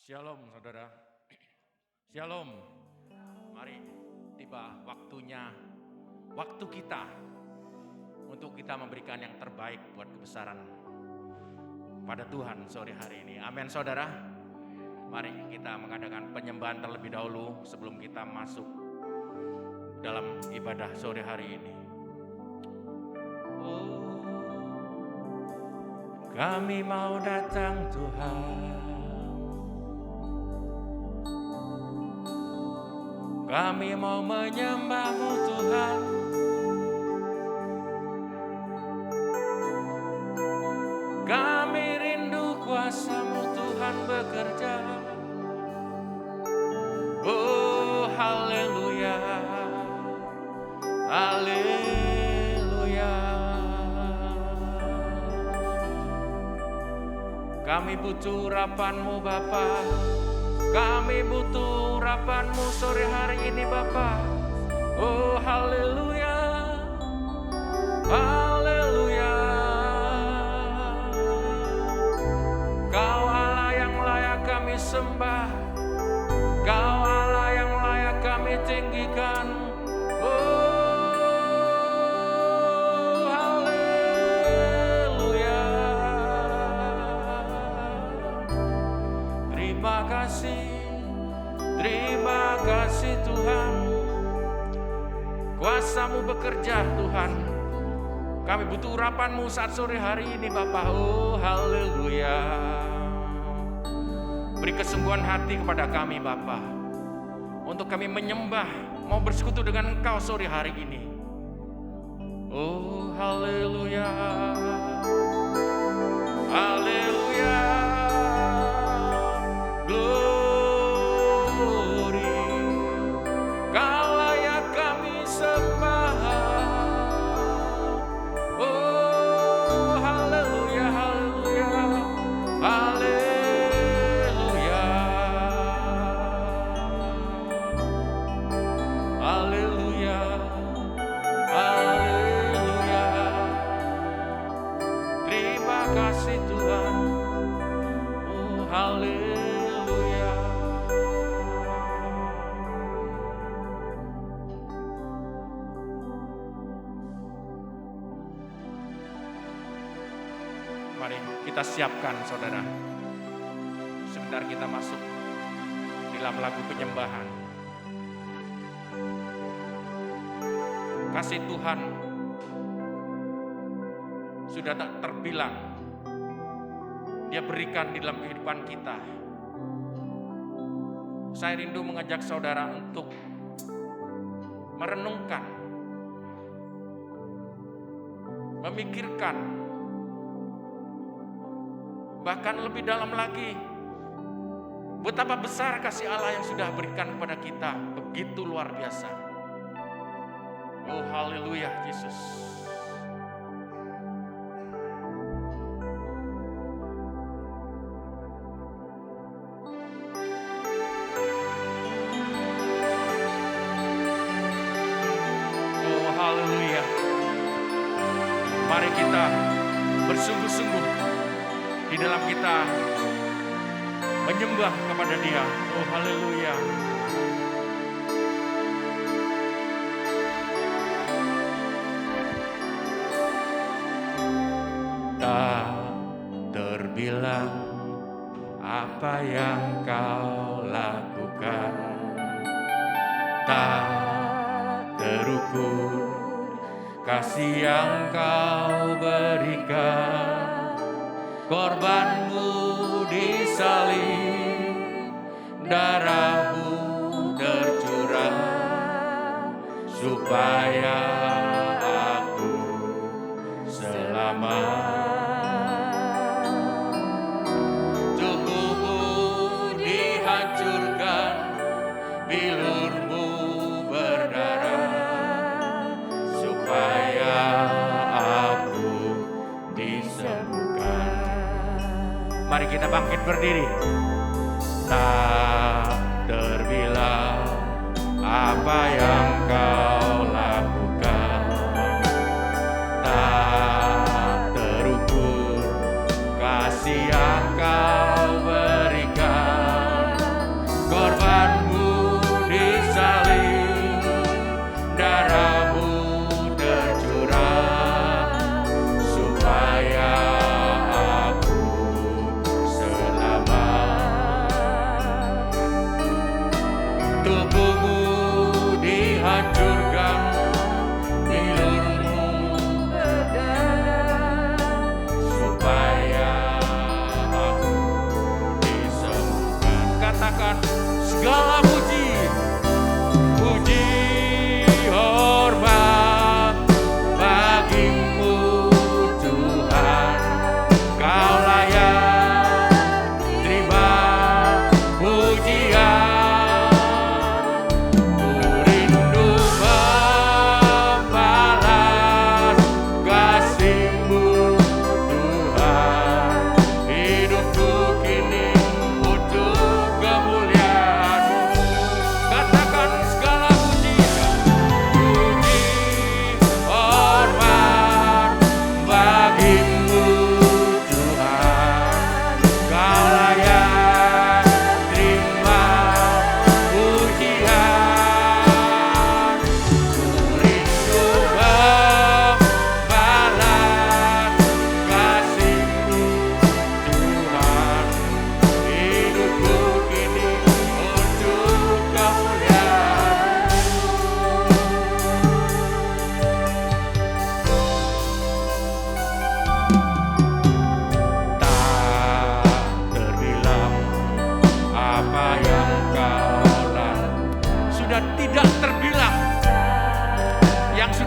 Shalom saudara, shalom. Mari tiba waktunya, waktu kita untuk kita memberikan yang terbaik buat kebesaran pada Tuhan sore hari ini. Amin saudara. Mari kita mengadakan penyembahan terlebih dahulu sebelum kita masuk dalam ibadah sore hari ini. Oh, kami mau datang Tuhan. Kami mau menyembah-Mu Tuhan. Kami rindu kuasa-Mu Tuhan bekerja. Oh haleluya, haleluya. Kami butuh urapan-Mu Bapa. Kami butuh urapan-Mu sore hari ini Bapa. Oh haleluya, haleluya. Kau Allah yang layak kami sembah, Kau Allah yang layak kami tinggikan. Oh haleluya. Terima kasih Tuhan. Kuasa-Mu bekerja Tuhan. Kami butuh urapan-Mu saat sore hari ini Bapa. Oh haleluya. Beri kesembuhan hati kepada kami Bapa, untuk kami menyembah, mau bersekutu dengan Engkau sore hari ini. Oh haleluya, haleluya. Glory, Kau layak kami sembah. Oh haleluya, haleluya, haleluya, haleluya, haleluya. Terima kasih Tuhan. Oh haleluya. Mari kita siapkan saudara. Sebentar kita masuk dalam lagu penyembahan. Kasih Tuhan sudah tak terbilang Dia berikan di dalam kehidupan kita. Saya rindu mengajak saudara untuk merenungkan, memikirkan, bahkan lebih dalam lagi, betapa besar kasih Allah yang sudah berikan kepada kita, begitu luar biasa. Oh haleluya Yesus. Oh haleluya. Mari kita bersungguh-sungguh di dalam kita menyembah kepada Dia. Oh haleluya. Tak terbilang apa yang Kau lakukan, tak terukur kasih yang Kau berikan. Korban-Mu disalib, darah-Mu tercurah, supaya aku selamat. Tubuh-Mu dihancurkan, bilur-Mu berdarah, supaya aku disembuhkan. Mari kita bangkit berdiri. Tak terbilang apa yang Kau lakukan, tak terukur kasih yang Kau berikan.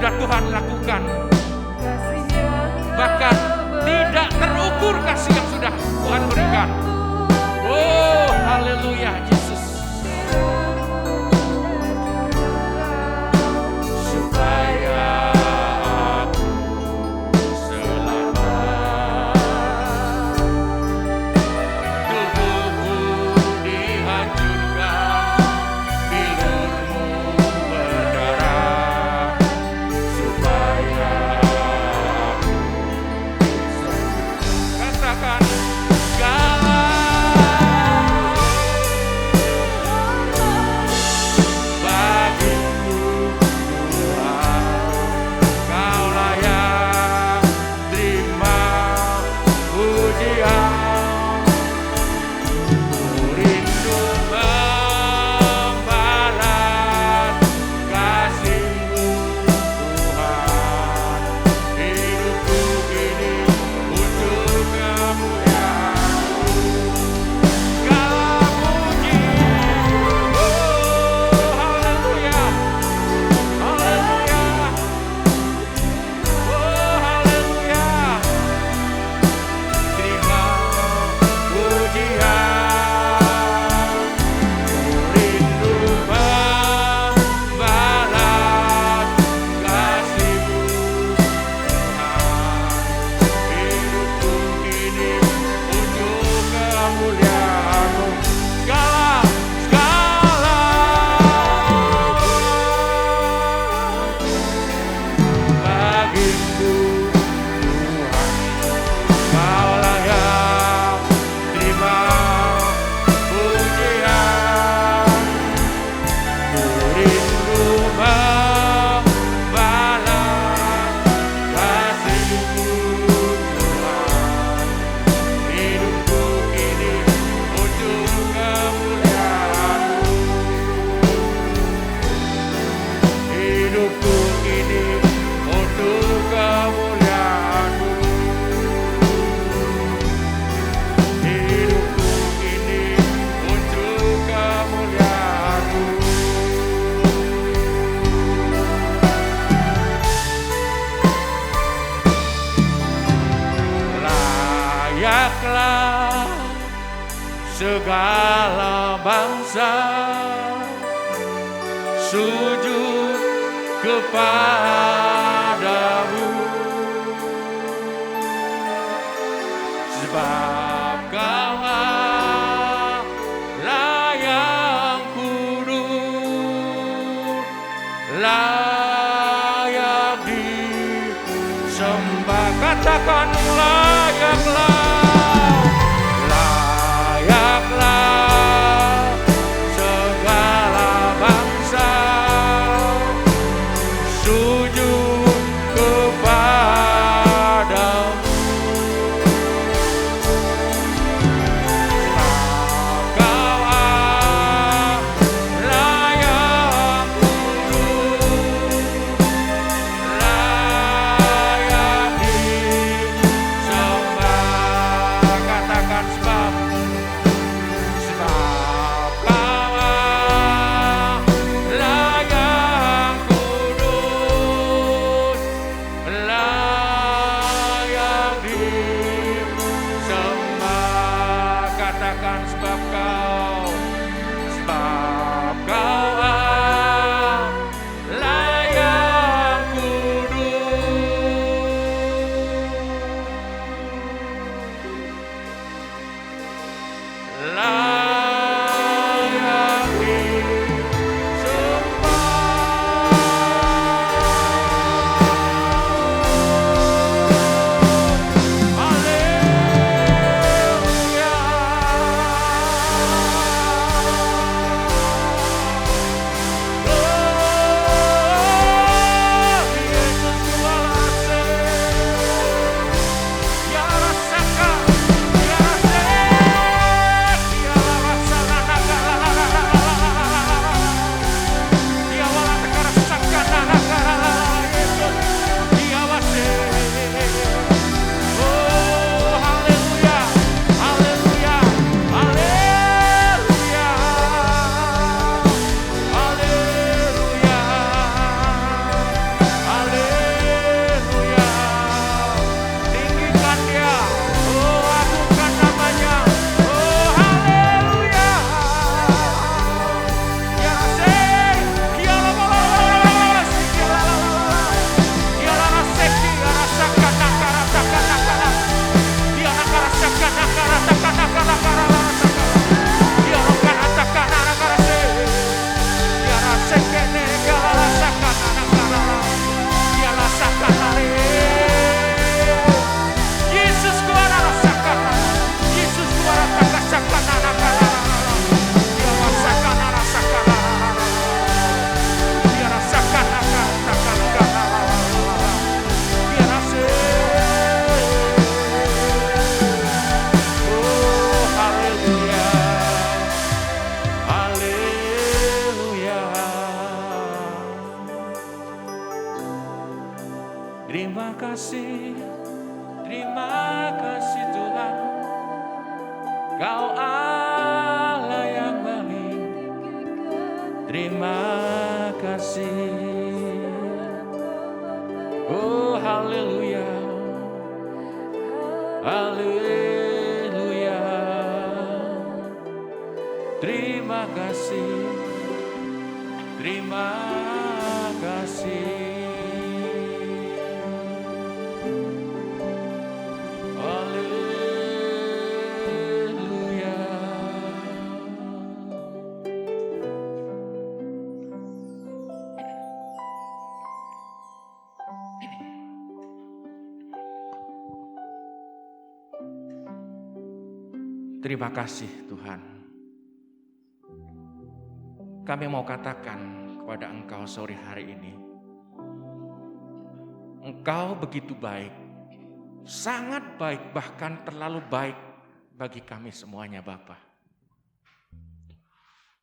sudah Tuhan lakukan. Bahkan tidak terukur kasih yang sudah Tuhan berikan. Oh, haleluya Yesus. Supaya aku selamat, tubuhku dihancurkan, bilurmu berdarah, supaya aku katakan segala bagiku Tuhan, Kau layak terima pujian. Ku rindu membalas kasih-Mu Tuhan, hidupku kini untuk kemuliaan-Mu. Segala puji, oh haleluya, haleluya, oh haleluya. Terima pujian, rindu membalas kasih-Mu Tuhan, hidupku kini untuk kemuliaan-Mu. Segala bagiku Tuhan, Kau layak terima pujian. Ku rindu membalas kasih-Mu Tuhan, hidupku kini untuk kemuliaan-Mu. Hidupku kini untuk kemuliaan-Mu. Hidupku kini untuk kemuliaan-Mu. Layaklah segala bangsa sujud kepadamu, sebab Kau Allah yang kudus, layak disembah. Katakan layaklah, layaklah segala bangsa sujud kepadamu. Kau Allah yang kudus, layak disembah. Katakan sebab Kau Allah yang kudus, layak disembah. Katakan sebab Kau Allah yang kudus, layak disembah. Haleluya. Kau Allah yang baik, terima kasih. Oh haleluya, haleluya. Terima kasih, terima kasih. Terima kasih Tuhan. Kami mau katakan kepada Engkau sore hari ini, Engkau begitu baik, sangat baik, bahkan terlalu baik bagi kami semuanya Bapa.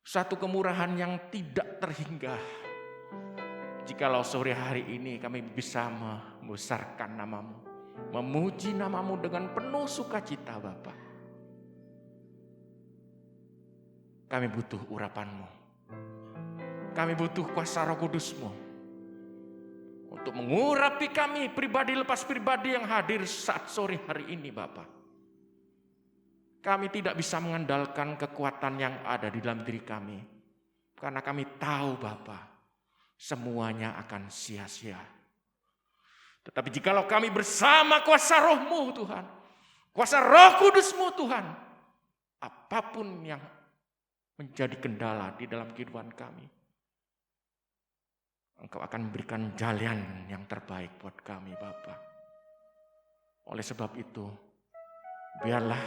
Satu kemurahan yang tidak terhingga. Jikalau sore hari ini kami bisa membesarkan nama-Mu, memuji nama-Mu dengan penuh sukacita Bapa. Kami butuh urapan-Mu. Kami butuh kuasa Roh Kudus-Mu untuk mengurapi kami pribadi lepas pribadi yang hadir saat sore hari ini Bapa. Kami tidak bisa mengandalkan kekuatan yang ada di dalam diri kami. Karena kami tahu Bapa, semuanya akan sia-sia. Tetapi jikalau kami bersama kuasa Roh-Mu Tuhan, kuasa Roh Kudus-Mu Tuhan, apapun yang menjadi kendala di dalam kehidupan kami, Engkau akan memberikan jalan yang terbaik buat kami Bapa. Oleh sebab itu, biarlah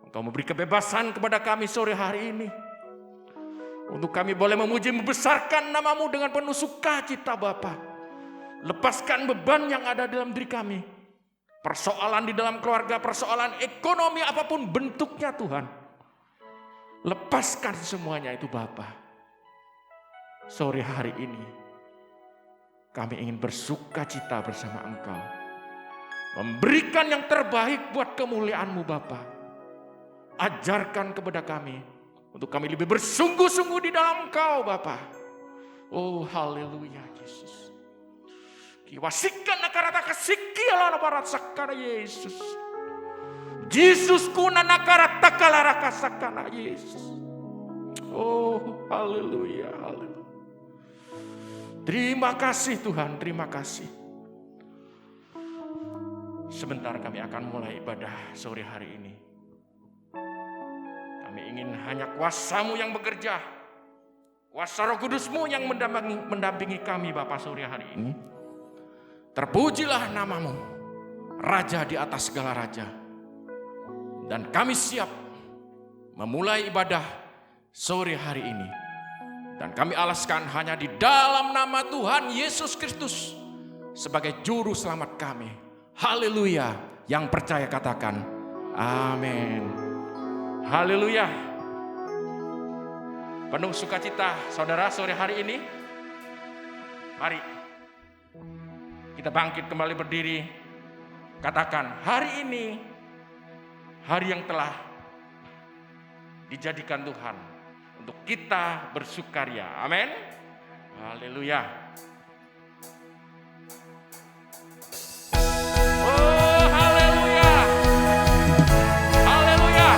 Engkau memberi kebebasan kepada kami sore hari ini, untuk kami boleh memuji membesarkan nama-Mu dengan penuh sukacita Bapa. Lepaskan beban yang ada dalam diri kami, persoalan di dalam keluarga, persoalan ekonomi apapun bentuknya Tuhan. Lepaskan semuanya itu Bapa. Sore hari ini kami ingin bersukacita bersama Engkau, memberikan yang terbaik buat kemuliaan-Mu Bapa. Ajarkan kepada kami untuk kami lebih bersungguh-sungguh di dalam Engkau Bapa. Oh haleluya Yesus. Kiwasikan nakarata kasikiala naparat sakara Yesus. Yesus kuna nakara takalara kasakana Yesus. Oh haleluya, haleluya. Terima kasih Tuhan, terima kasih. Sebentar kami akan mulai ibadah sore hari ini. Kami ingin hanya kuasa-Mu yang bekerja, kuasa Roh Kudus-Mu yang mendampingi kami Bapa sore hari ini. Terpujilah nama-Mu, Raja di atas segala raja. Dan kami siap memulai ibadah sore hari ini. Dan kami alaskan hanya di dalam nama Tuhan Yesus Kristus sebagai juru selamat kami. Haleluya. Yang percaya katakan amin. Haleluya. Penuh sukacita saudara sore hari ini. Mari kita bangkit kembali berdiri. Katakan hari ini, hari yang telah dijadikan Tuhan untuk kita bersukaria. Amin. Haleluya. Oh, haleluya. Haleluya.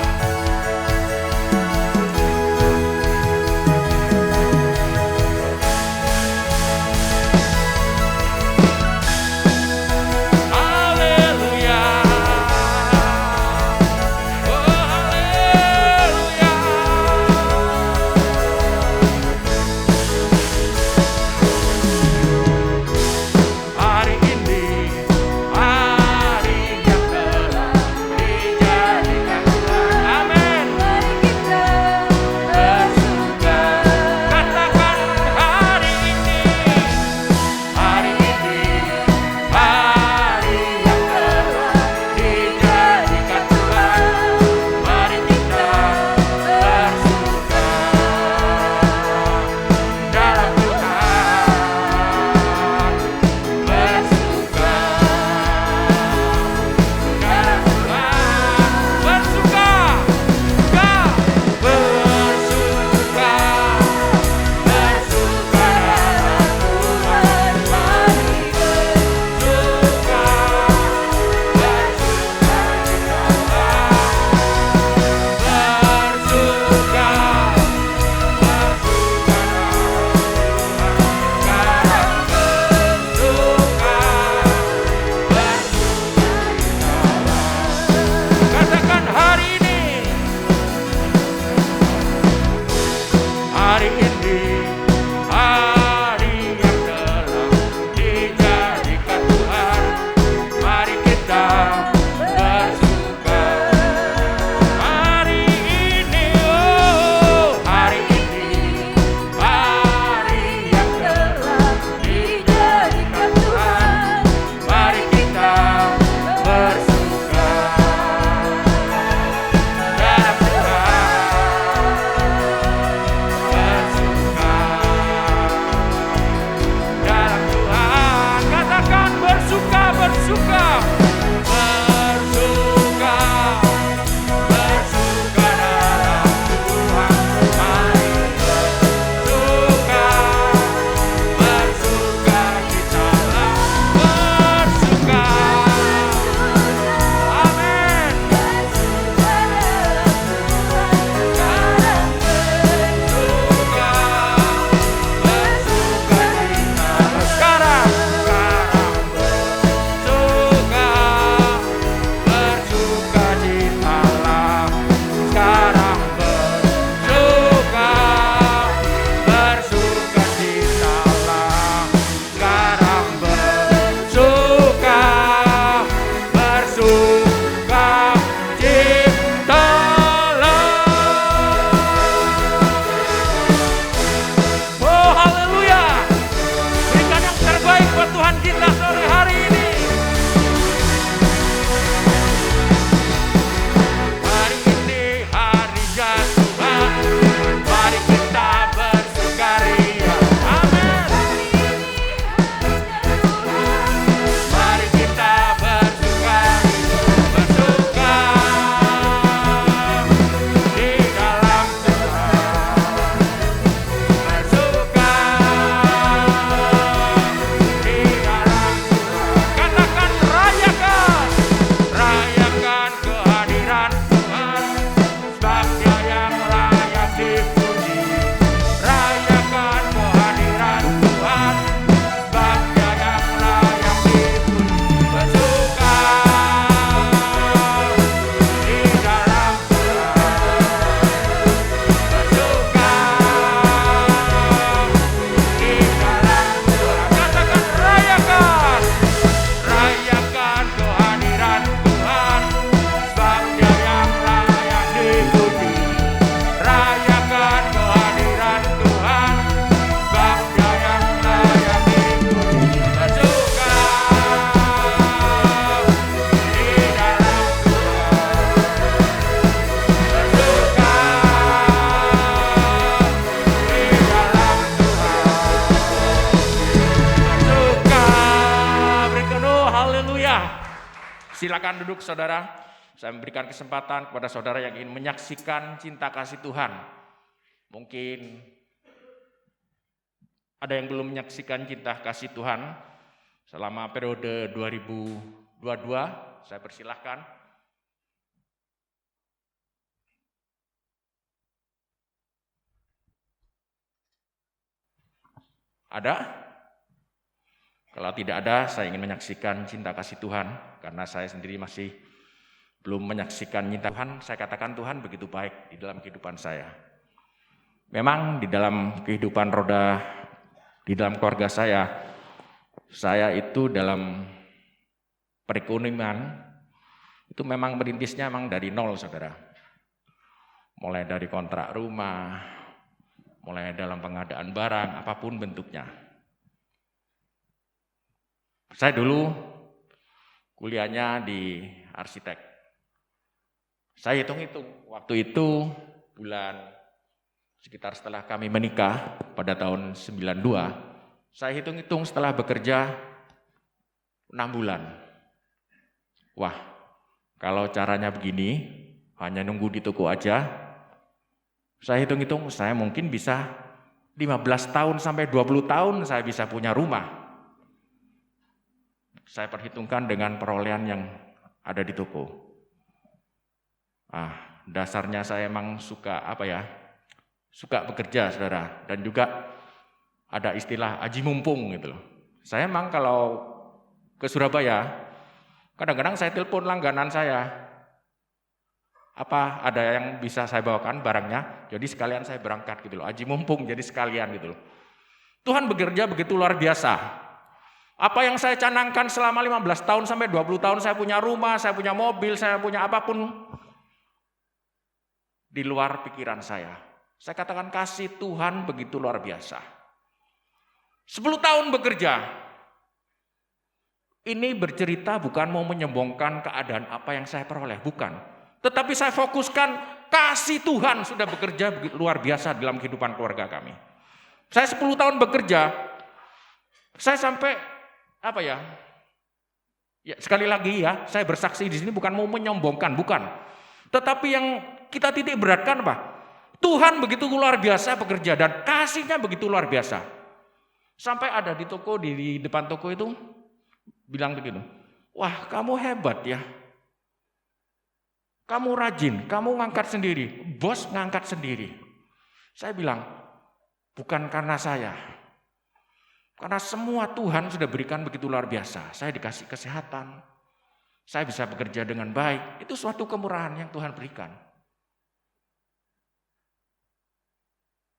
silakan duduk saudara. Saya memberikan kesempatan kepada saudara yang ingin menyaksikan cinta kasih Tuhan. Mungkin ada yang belum menyaksikan cinta kasih Tuhan selama periode 2022, saya persilahkan. Ada? Kalau tidak ada, saya ingin menyaksikan cinta kasih Tuhan, karena saya sendiri masih belum menyaksikan cinta Tuhan. Saya katakan Tuhan begitu baik di dalam kehidupan saya. Memang di dalam kehidupan roda, di dalam keluarga saya itu dalam perekonomian, itu memang merintisnya memang dari nol, saudara. Mulai dari kontrak rumah, mulai dalam pengadaan barang, apapun bentuknya. Saya dulu kuliahnya di arsitek. Saya hitung-hitung, waktu itu bulan sekitar setelah kami menikah pada tahun 92, saya hitung-hitung setelah bekerja 6 bulan. Wah, kalau caranya begini, hanya nunggu di toko aja, saya hitung-hitung saya mungkin bisa 15 tahun sampai 20 tahun saya bisa punya rumah. Saya perhitungkan dengan perolehan yang ada di toko. Dasarnya saya emang suka suka bekerja, saudara. Dan juga ada istilah aji mumpung gitu loh. Saya emang kalau ke Surabaya, kadang-kadang saya telepon langganan saya. Apa ada yang bisa saya bawakan barangnya? Jadi sekalian saya berangkat gitu loh. Aji mumpung jadi sekalian gitu loh. Tuhan bekerja begitu luar biasa. Apa yang saya canangkan selama 15 tahun sampai 20 tahun, saya punya rumah, saya punya mobil, saya punya apapun, di luar pikiran saya. Saya katakan kasih Tuhan begitu luar biasa. 10 tahun bekerja. Ini bercerita bukan mau menyombongkan keadaan apa yang saya peroleh, bukan. Tetapi saya fokuskan kasih Tuhan sudah bekerja begitu luar biasa dalam kehidupan keluarga kami. Saya 10 tahun bekerja, saya sampai ya, sekali lagi ya, saya bersaksi di sini bukan mau menyombongkan, bukan. Tetapi yang kita titik beratkan apa? Tuhan begitu luar biasa bekerja dan kasihnya begitu luar biasa. Sampai ada di toko, di depan toko itu bilang begitu, wah kamu hebat ya. Kamu rajin, kamu ngangkat sendiri, bos ngangkat sendiri. Saya bilang, bukan karena saya. Karena semua Tuhan sudah berikan begitu luar biasa. Saya dikasih kesehatan, saya bisa bekerja dengan baik. Itu suatu kemurahan yang Tuhan berikan.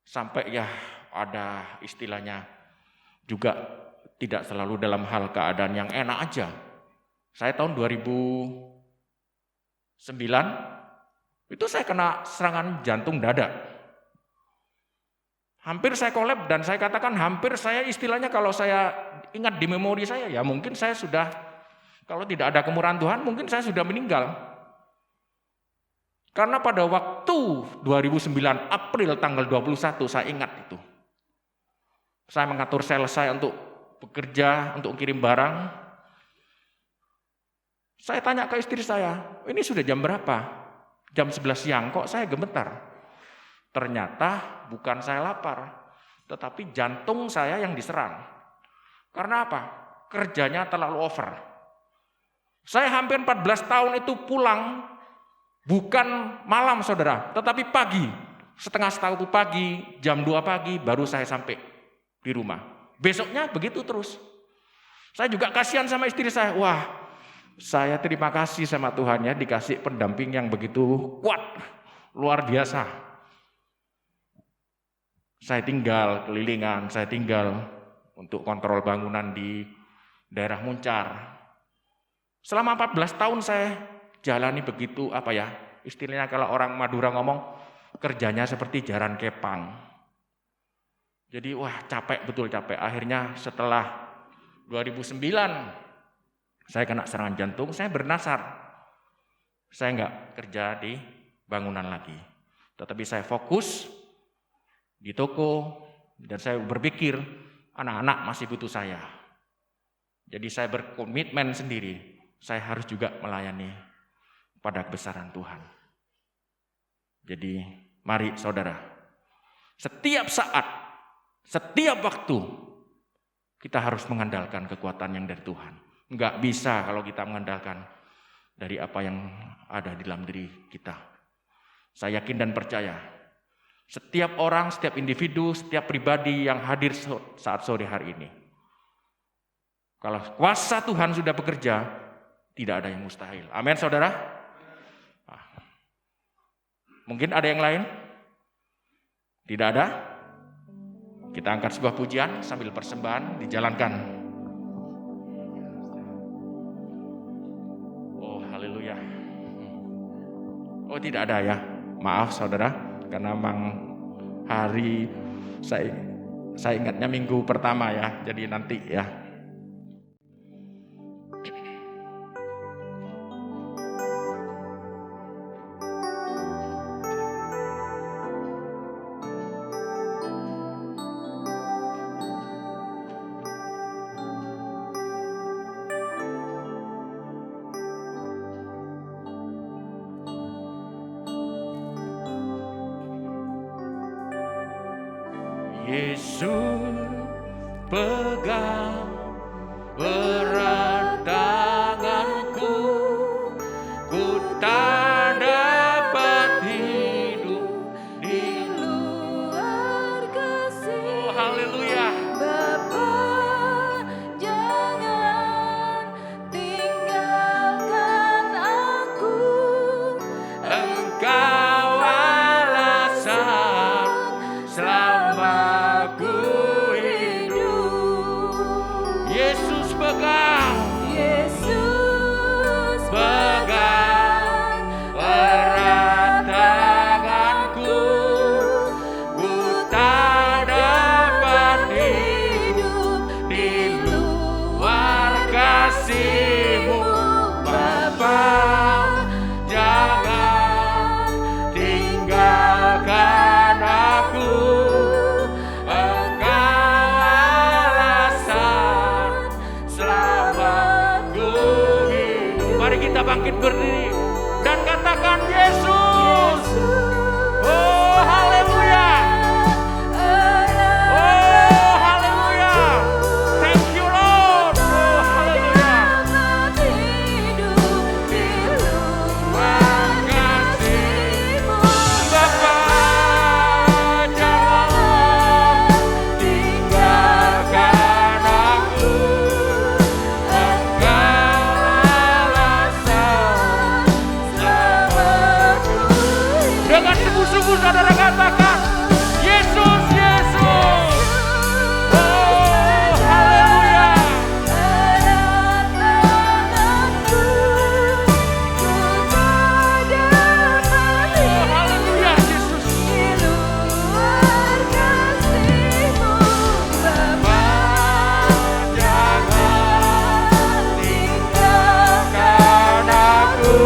Sampai ya ada istilahnya juga tidak selalu dalam hal keadaan yang enak aja. Saya tahun 2009, itu saya kena serangan jantung dada. Hampir saya kolab dan saya katakan hampir saya istilahnya kalau saya ingat di memori saya ya mungkin saya sudah, kalau tidak ada kemurahan Tuhan mungkin saya sudah meninggal. Karena pada waktu 2009 April tanggal 21 saya ingat itu. Saya mengatur sel saya untuk bekerja, untuk kirim barang. Saya tanya ke istri saya, ini sudah jam berapa? Jam 11 siang kok saya gemetar. Ternyata bukan saya lapar, tetapi jantung saya yang diserang. Karena apa? Kerjanya terlalu over. Saya hampir 14 tahun itu pulang, bukan malam saudara, tetapi pagi. Setengah 1 pagi, jam 2 pagi, baru saya sampai di rumah. Besoknya begitu terus. Saya juga kasihan sama istri saya, wah saya terima kasih sama Tuhan ya, dikasih pendamping yang begitu kuat, luar biasa. Saya tinggal kelilingan, saya tinggal untuk kontrol bangunan di daerah Muncar. Selama 14 tahun saya jalani begitu istilahnya kalau orang Madura ngomong kerjanya seperti jaran kepang. Jadi wah capek, betul capek. Akhirnya setelah 2009 saya kena serangan jantung, saya bernasar. Saya enggak kerja di bangunan lagi. Tetapi saya fokus di toko, dan saya berpikir anak-anak masih butuh saya. Jadi saya berkomitmen sendiri, saya harus juga melayani pada kebesaran Tuhan. Jadi mari saudara, setiap saat, setiap waktu kita harus mengandalkan kekuatan yang dari Tuhan. Enggak bisa kalau kita mengandalkan dari apa yang ada di dalam diri kita. Saya yakin dan percaya, setiap orang, setiap individu, setiap pribadi yang hadir saat sore hari ini, kalau kuasa Tuhan sudah bekerja, tidak ada yang mustahil. Amin, saudara. Mungkin ada yang lain? Tidak ada? Kita angkat sebuah pujian sambil persembahan dijalankan. Oh, haleluya. Oh, tidak ada ya. Maaf saudara, karena memang hari saya ingatnya minggu pertama ya. Jadi nanti ya. Yesus pegang erat tanganku, ku tak dapat hidup di luar kasih. Oh, haleluya. Bapa, jangan tinggalkan aku. Engkau alasan selama Yesus pegang erat tanganku, ku tak dapat hidup di luar kasih-Mu. Bapa, jangan tinggalkan aku. Mari kita bangkit berdiri dan katakan Yesus. Oh, haleluya. Oh, haleluya. Thank you Lord. Oh, haleluya. Bapa, jangan tinggalkan aku. Dengan sungguh-sungguh saudara katakan Yesus, Yesus. Oh, haleluya. Oh, haleluya Yesus. Bapa, jangan tinggalkan aku.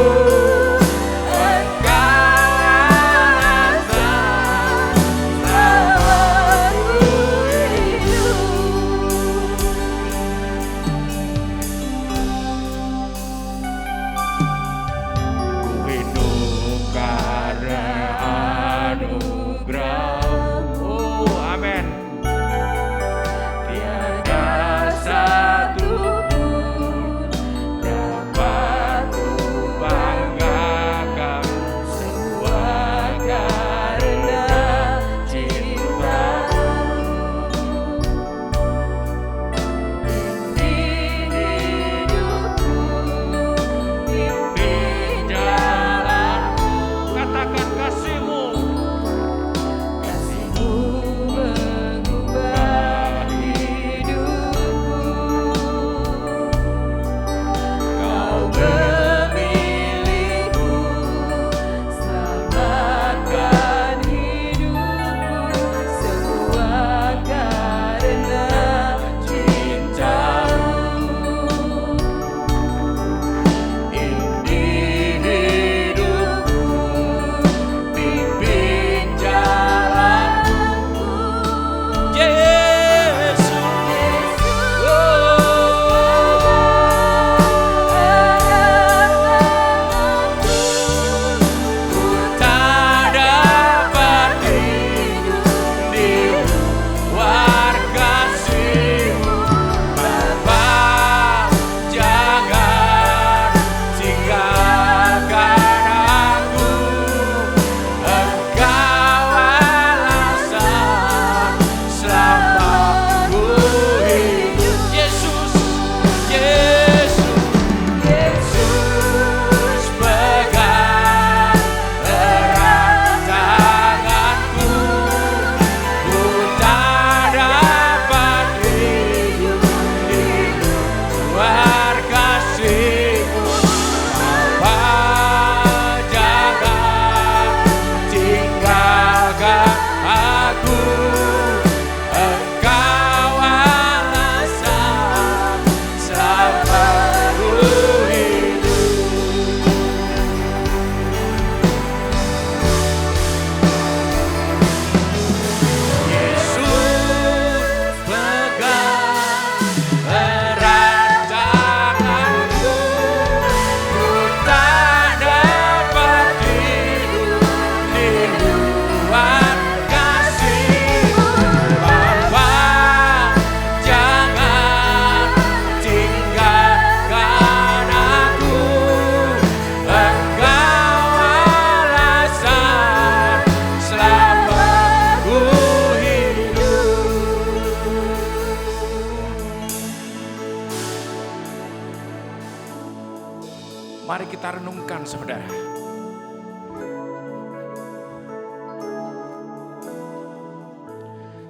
kita renungkan saudara.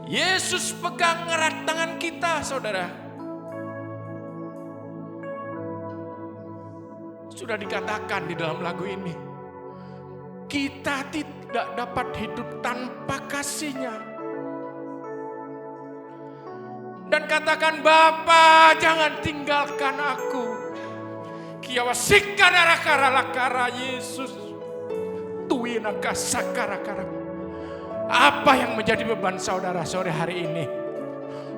Yesus pegang erat tangan kita saudara. Sudah dikatakan di dalam lagu ini, kita tidak dapat hidup tanpa kasih-Nya. Dan katakan, Bapa jangan tinggalkan aku. Kiawasikan arakara Yesus. Tuinaka sakarakara. Apa yang menjadi beban saudara sore hari ini?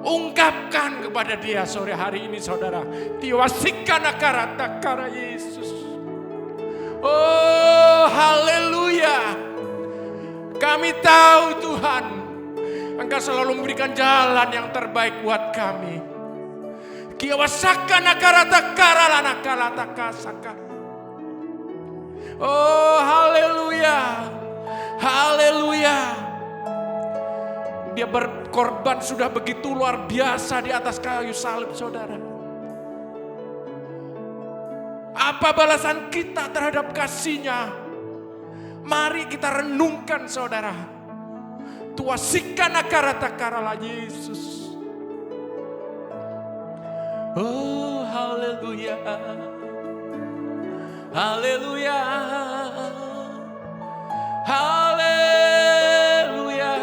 Ungkapkan kepada dia sore hari ini saudara. Tiwasikan akara Yesus. Oh haleluya. Kami tahu Tuhan, Engkau selalu memberikan jalan yang terbaik buat kami. Kiawasaka nakarata karalana kalata kasaka. Oh haleluya. Haleluya. Dia berkorban sudah begitu luar biasa di atas kayu salib saudara. Apa balasan kita terhadap kasih-Nya? Mari kita renungkan saudara. Tuasikan akarata karala Yesus. Oh haleluya. Haleluya. Haleluya.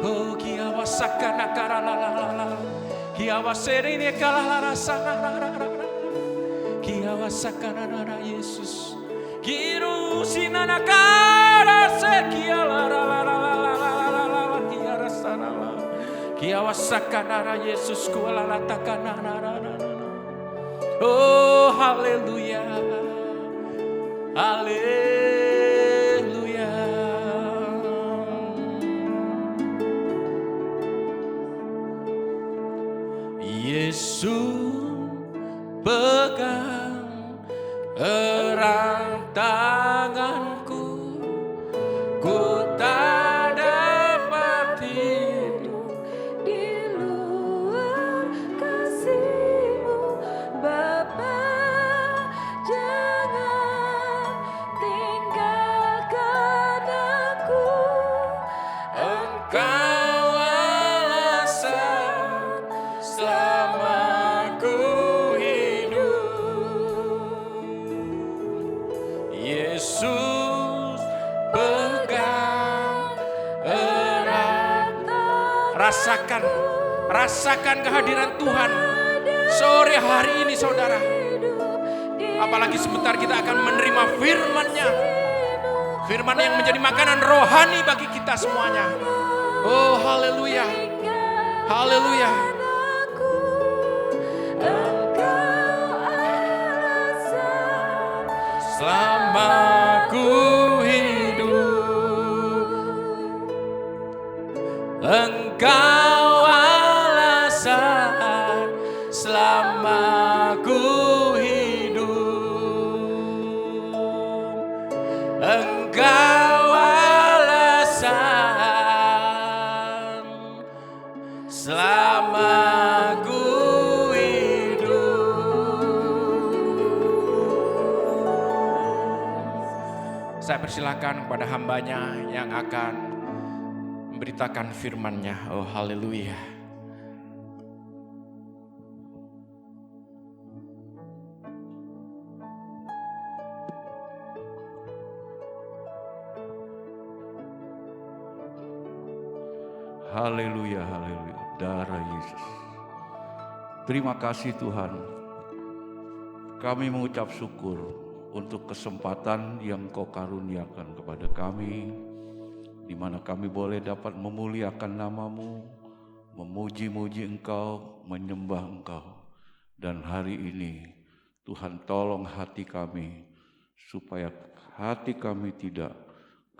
Oh kiawasakana karala. Kiawaserine kalala sana. Kiawasakana Yesus. Kirusina kara sekia la kiara sana. Kiawasakana Yesus kuala takana. Oh haleluya. Haleluya. Yesus pegang erat tanganku, ku tak dapat hidup di luar kasih-Mu, Bapa. Jangan tinggalkan aku. Engkau alasan selama ku Yesus pegang erat. Rasakan kehadiran Tuhan sore hari ini saudara. Apalagi sebentar kita akan menerima firman-Nya. Firman yang menjadi makanan rohani bagi kita semuanya. Oh haleluya. Haleluya. Selama ku hidup, Engkau alasan selama ku hidup. Engkau alasan selama ku Saya persilakan kepada hamba-Nya yang akan memberitakan firman-Nya. Oh haleluya. Haleluya, haleluya. Darah Yesus. Terima kasih Tuhan. Kami mengucap syukur untuk kesempatan yang Kau karuniakan kepada kami, di mana kami boleh dapat memuliakan nama-Mu, memuji-muji Engkau, menyembah Engkau. Dan hari ini Tuhan tolong hati kami, supaya hati kami tidak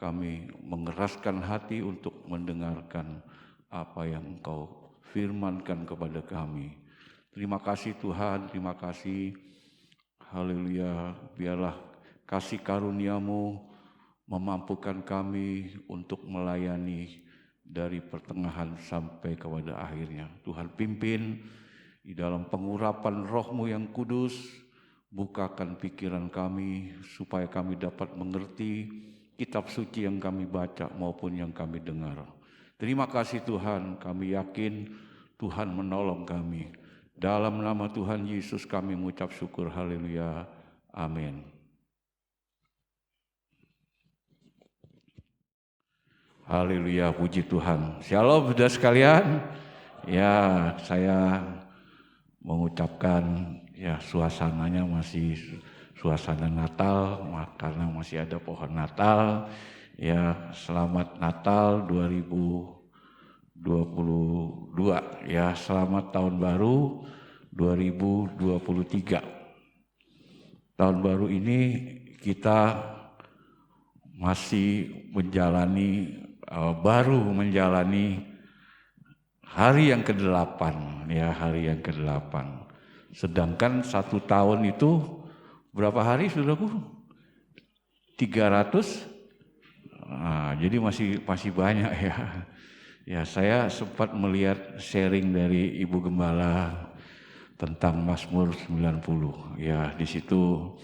kami mengeraskan hati untuk mendengarkan apa yang Engkau firmankan kepada kami. Terima kasih Tuhan, terima kasih. Haleluya, biarlah kasih karunia-Mu memampukan kami untuk melayani dari pertengahan sampai kepada akhirnya. Tuhan pimpin di dalam pengurapan Roh-Mu yang kudus, bukakan pikiran kami supaya kami dapat mengerti kitab suci yang kami baca maupun yang kami dengar. Terima kasih Tuhan, kami yakin Tuhan menolong kami. Dalam nama Tuhan Yesus kami mengucap syukur, haleluya, amin. Haleluya, puji Tuhan. Shalom saudara sekalian. Ya, saya mengucapkan ya suasananya masih suasana Natal karena masih ada pohon Natal. Ya, selamat Natal 2022. Ya, selamat tahun baru 2023. Tahun baru ini kita masih baru menjalani hari yang ke-8, ya, hari yang ke-8. Sedangkan 1 tahun itu berapa hari, saudaraku? 300. Nah, jadi masih banyak ya. Ya, saya sempat melihat sharing dari Ibu Gembala tentang Mazmur 90. Ya, di situ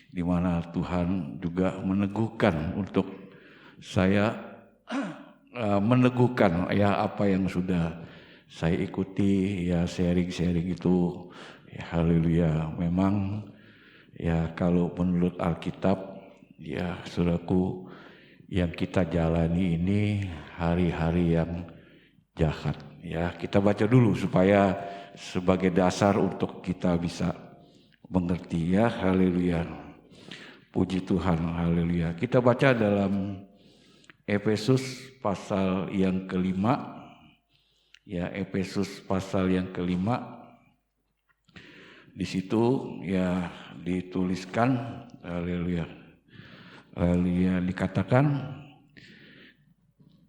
di mana Tuhan juga meneguhkan untuk saya meneguhkan ya apa yang sudah saya ikuti, ya sharing itu. Ya, haleluya. Memang ya kalau menurut Alkitab, ya saudaraku, yang kita jalani ini hari-hari yang jahat. Ya, kita baca dulu supaya sebagai dasar untuk kita bisa mengerti, ya. Haleluya. Puji Tuhan, haleluya. Kita baca dalam Efesus pasal yang ke-5. Ya, Efesus pasal yang ke-5. Di situ ya dituliskan, haleluya. Haleluya, dikatakan,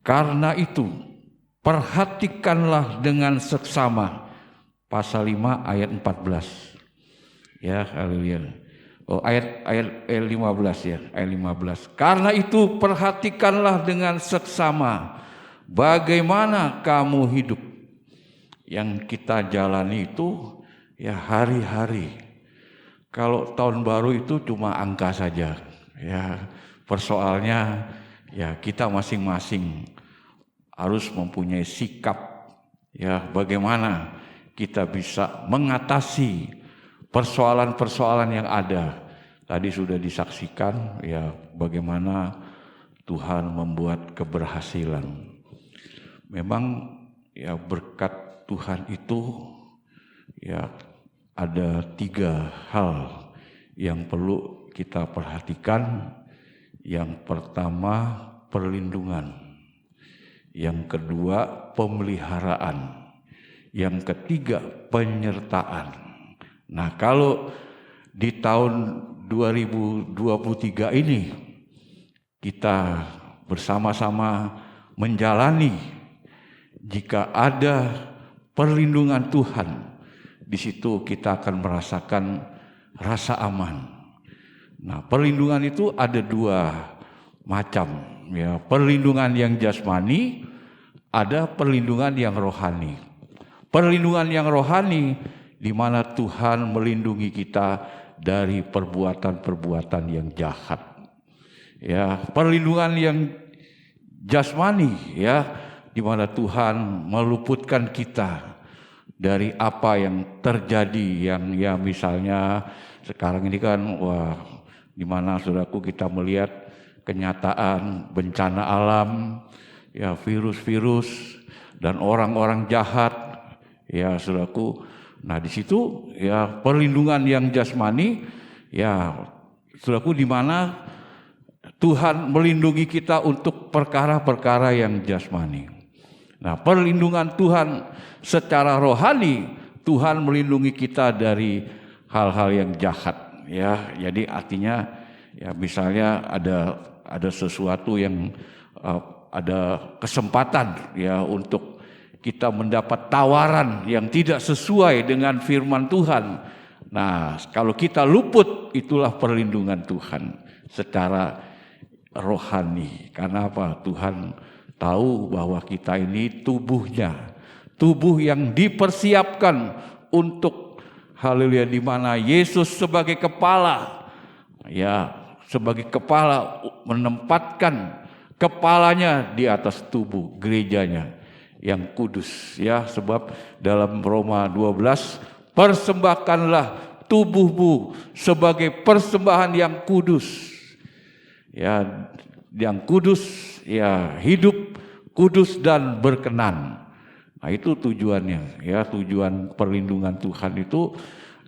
karena itu perhatikanlah dengan seksama. Pasal 5 ayat 14. Ya, haleluya. Oh, ayat 15 ya, ayat 15. Karena itu perhatikanlah dengan seksama bagaimana kamu hidup. Yang kita jalani itu ya hari-hari. Kalau tahun baru itu cuma angka saja. Ya, persoalnya ya kita masing-masing harus mempunyai sikap, ya, bagaimana kita bisa mengatasi persoalan-persoalan yang ada. Tadi sudah disaksikan ya bagaimana Tuhan membuat keberhasilan. Memang ya berkat Tuhan itu ya ada 3 hal yang perlu kita perhatikan. Yang pertama perlindungan, yang kedua pemeliharaan, yang ketiga penyertaan. Nah, kalau di tahun 2023 ini kita bersama-sama menjalani, jika ada perlindungan Tuhan, di situ kita akan merasakan rasa aman. Nah, perlindungan itu ada 2 macam, ya. Perlindungan yang jasmani, ada perlindungan yang rohani. Perlindungan yang rohani di mana Tuhan melindungi kita dari perbuatan-perbuatan yang jahat. Ya, perlindungan yang jasmani, ya, di mana Tuhan meluputkan kita dari apa yang terjadi, yang ya misalnya sekarang ini kan di mana saudaraku kita melihat kenyataan bencana alam, ya, virus-virus dan orang-orang jahat, ya saudaraku. Nah, di situ ya perlindungan yang jasmani, ya saudaraku, di mana Tuhan melindungi kita untuk perkara-perkara yang jasmani. Nah, perlindungan Tuhan secara rohani, Tuhan melindungi kita dari hal-hal yang jahat. Ya, jadi artinya ya misalnya ada sesuatu yang ada kesempatan ya untuk kita mendapat tawaran yang tidak sesuai dengan firman Tuhan. Nah, kalau kita luput, itulah perlindungan Tuhan secara rohani. Karena apa? Tuhan tahu bahwa kita ini tubuhnya, tubuh yang dipersiapkan untuk haleluya, di mana Yesus sebagai kepala, ya, sebagai kepala menempatkan kepalanya di atas tubuh gerejanya yang kudus, ya, sebab dalam Roma 12, persembahkanlah tubuhmu sebagai persembahan yang kudus, ya, yang kudus, ya, hidup, kudus dan berkenan. Nah, itu tujuannya, ya, tujuan perlindungan Tuhan itu,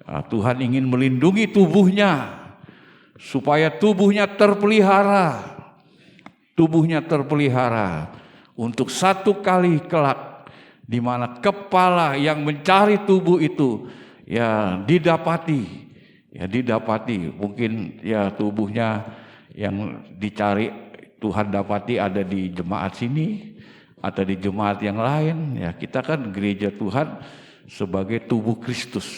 Tuhan ingin melindungi tubuhnya supaya tubuhnya terpelihara. Tubuhnya terpelihara untuk satu kali kelak di mana kepala yang mencari tubuh itu, ya, didapati, ya, didapati. Mungkin, ya, tubuhnya yang dicari Tuhan dapati ada di jemaat sini atau di jemaat yang lain, ya. Kita kan gereja Tuhan sebagai tubuh Kristus.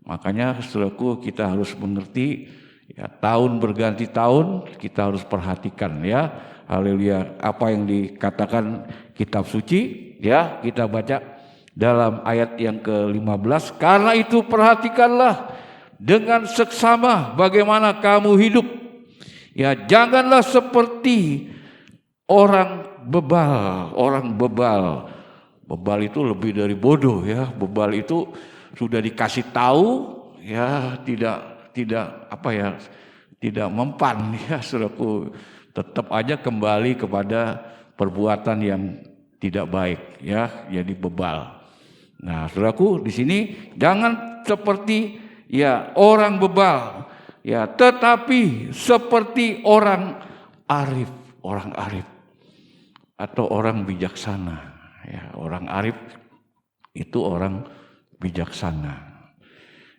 Makanya saudaraku, kita harus mengerti, ya, tahun berganti tahun kita harus perhatikan, ya, haleluya, apa yang dikatakan kitab suci, ya, kita baca dalam ayat yang ke-15, karena itu perhatikanlah dengan seksama bagaimana kamu hidup, ya, janganlah seperti orang bebal. Orang bebal, bebal itu lebih dari bodoh, ya. Bebal itu sudah dikasih tahu, ya, tidak apa, ya, tidak mempan, ya, saudaraku, tetap aja kembali kepada perbuatan yang tidak baik, ya, jadi bebal. Nah, saudaraku, di sini jangan seperti, ya, orang bebal, ya, tetapi seperti orang arif atau orang bijaksana, ya. Orang arif itu orang bijaksana,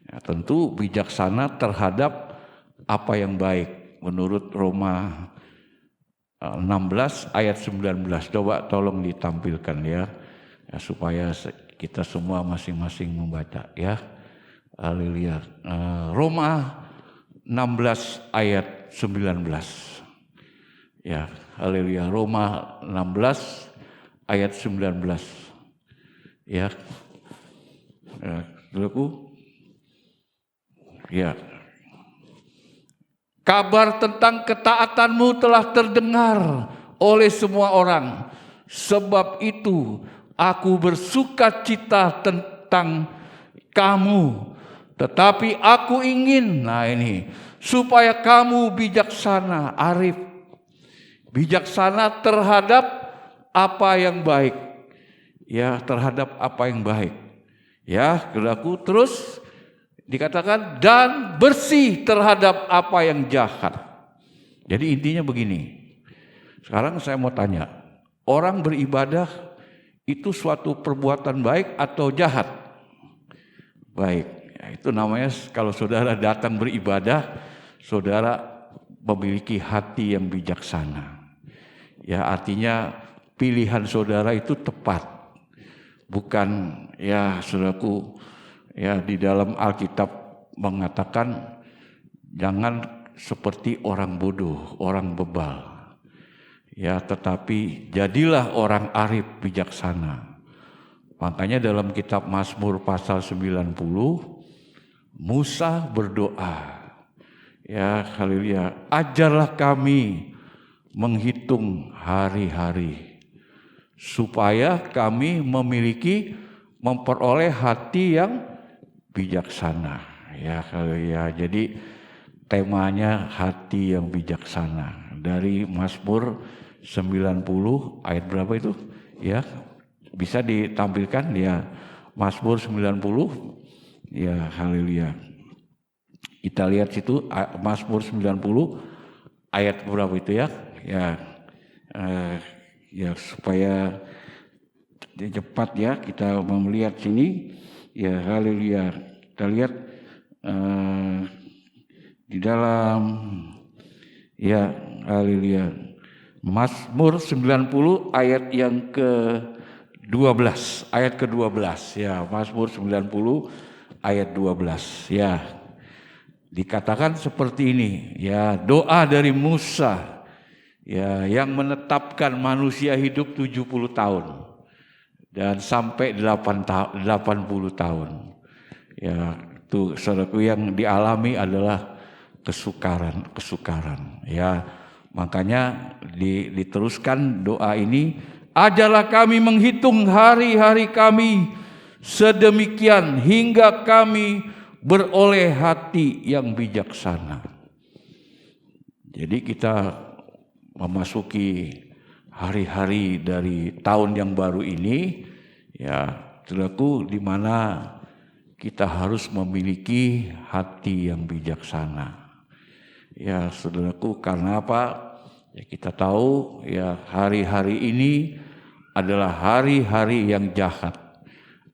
ya, tentu bijaksana terhadap apa yang baik menurut Roma 16 ayat 19. Coba tolong ditampilkan, ya, supaya kita semua masing-masing membaca, ya. Haleluya. Roma 16 ayat 19. Ya, haleluya. Roma 16 ayat 19. Ya. Saudaraku, ya. Kabar tentang ketaatanmu telah terdengar oleh semua orang. Sebab itu aku bersukacita tentang kamu. Tetapi aku ingin, nah ini, supaya kamu bijaksana, arif. Bijaksana terhadap apa yang baik. Ya, terhadap apa yang baik. Ya, saudaraku, terus dikatakan dan bersih terhadap apa yang jahat. Jadi intinya begini. Sekarang saya mau tanya, orang beribadah itu suatu perbuatan baik atau jahat? Baik. Ya, itu namanya kalau saudara datang beribadah, saudara memiliki hati yang bijaksana. Ya, artinya pilihan saudara itu tepat. Bukan, ya, saudaraku, ya, di dalam Alkitab mengatakan jangan seperti orang bodoh, orang bebal. Ya, tetapi jadilah orang arif bijaksana. Makanya dalam kitab Mazmur pasal 90, Musa berdoa, ya, haleluya, ajarlah kami menghitung hari-hari supaya kami memperoleh hati yang bijaksana. Ya, haleluya. Jadi temanya hati yang bijaksana dari Mazmur 90 ayat berapa itu? Ya, bisa ditampilkan, ya, Mazmur 90. Ya, haleluya. Kita lihat situ Mazmur 90 ayat berapa itu, ya? Ya, supaya cepat, ya, kita melihat sini, ya, haleluya. Kita lihat di dalam, ya, haleluya, Mazmur 90 ayat yang ke-12, ayat ke-12, ya, Mazmur 90 ayat 12, ya. Dikatakan seperti ini, ya, doa dari Musa, ya, yang menetapkan manusia hidup 70 tahun dan sampai 80 tahun. Ya, itu saudaraku yang dialami adalah kesukaran. Ya, makanya diteruskan doa ini, ajarlah kami menghitung hari-hari kami sedemikian hingga kami beroleh hati yang bijaksana. Jadi kita memasuki hari-hari dari tahun yang baru ini, ya, saudaraku, di mana kita harus memiliki hati yang bijaksana. Ya, saudaraku, karena apa? Ya, kita tahu ya hari-hari ini adalah hari-hari yang jahat.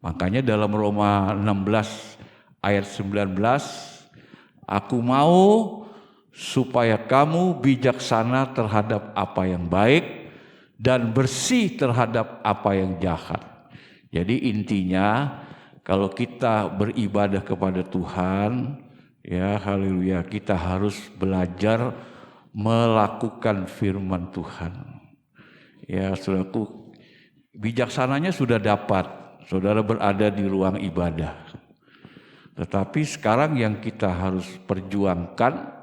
Makanya dalam Roma 16 ayat 19, aku mau supaya kamu bijaksana terhadap apa yang baik dan bersih terhadap apa yang jahat. Jadi intinya kalau kita beribadah kepada Tuhan, ya haleluya, kita harus belajar melakukan firman Tuhan. Ya saudaraku, bijaksananya sudah dapat, saudara berada di ruang ibadah. Tetapi sekarang yang kita harus perjuangkan,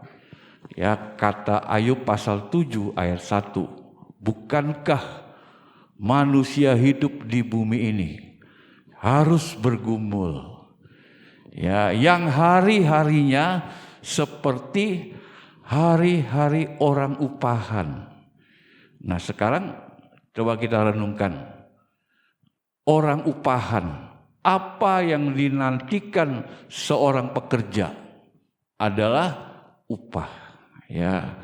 ya kata Ayub pasal 7 ayat 1, bukankah manusia hidup di bumi ini harus bergumul, ya, yang hari-harinya seperti hari-hari orang upahan. Nah sekarang coba kita renungkan, orang upahan, apa yang dinantikan seorang pekerja adalah upah. Ya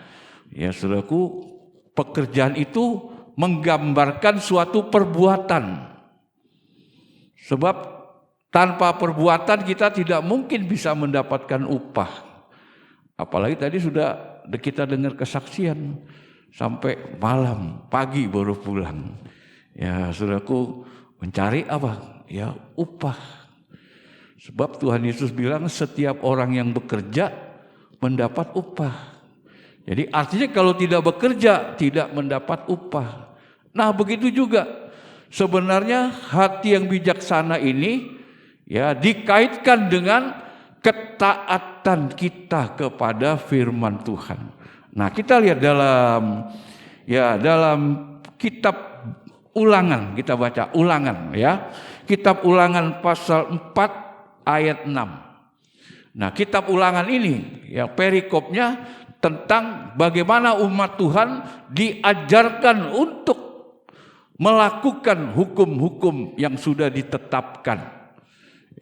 saudaraku, pekerjaan itu menggambarkan suatu perbuatan. Sebab tanpa perbuatan kita tidak mungkin bisa mendapatkan upah. Apalagi tadi sudah kita dengar kesaksian sampai malam, pagi baru pulang. Ya saudaraku, mencari apa? Ya upah. Sebab Tuhan Yesus bilang setiap orang yang bekerja mendapat upah. Jadi artinya kalau tidak bekerja tidak mendapat upah. Nah begitu juga sebenarnya hati yang bijaksana ini ya dikaitkan dengan ketaatan kita kepada firman Tuhan. Nah kita lihat dalam kitab Ulangan, kita baca Ulangan ya. Kitab Ulangan pasal 4 ayat 6. Nah, kitab Ulangan ini ya perikopnya tentang bagaimana umat Tuhan diajarkan untuk melakukan hukum-hukum yang sudah ditetapkan.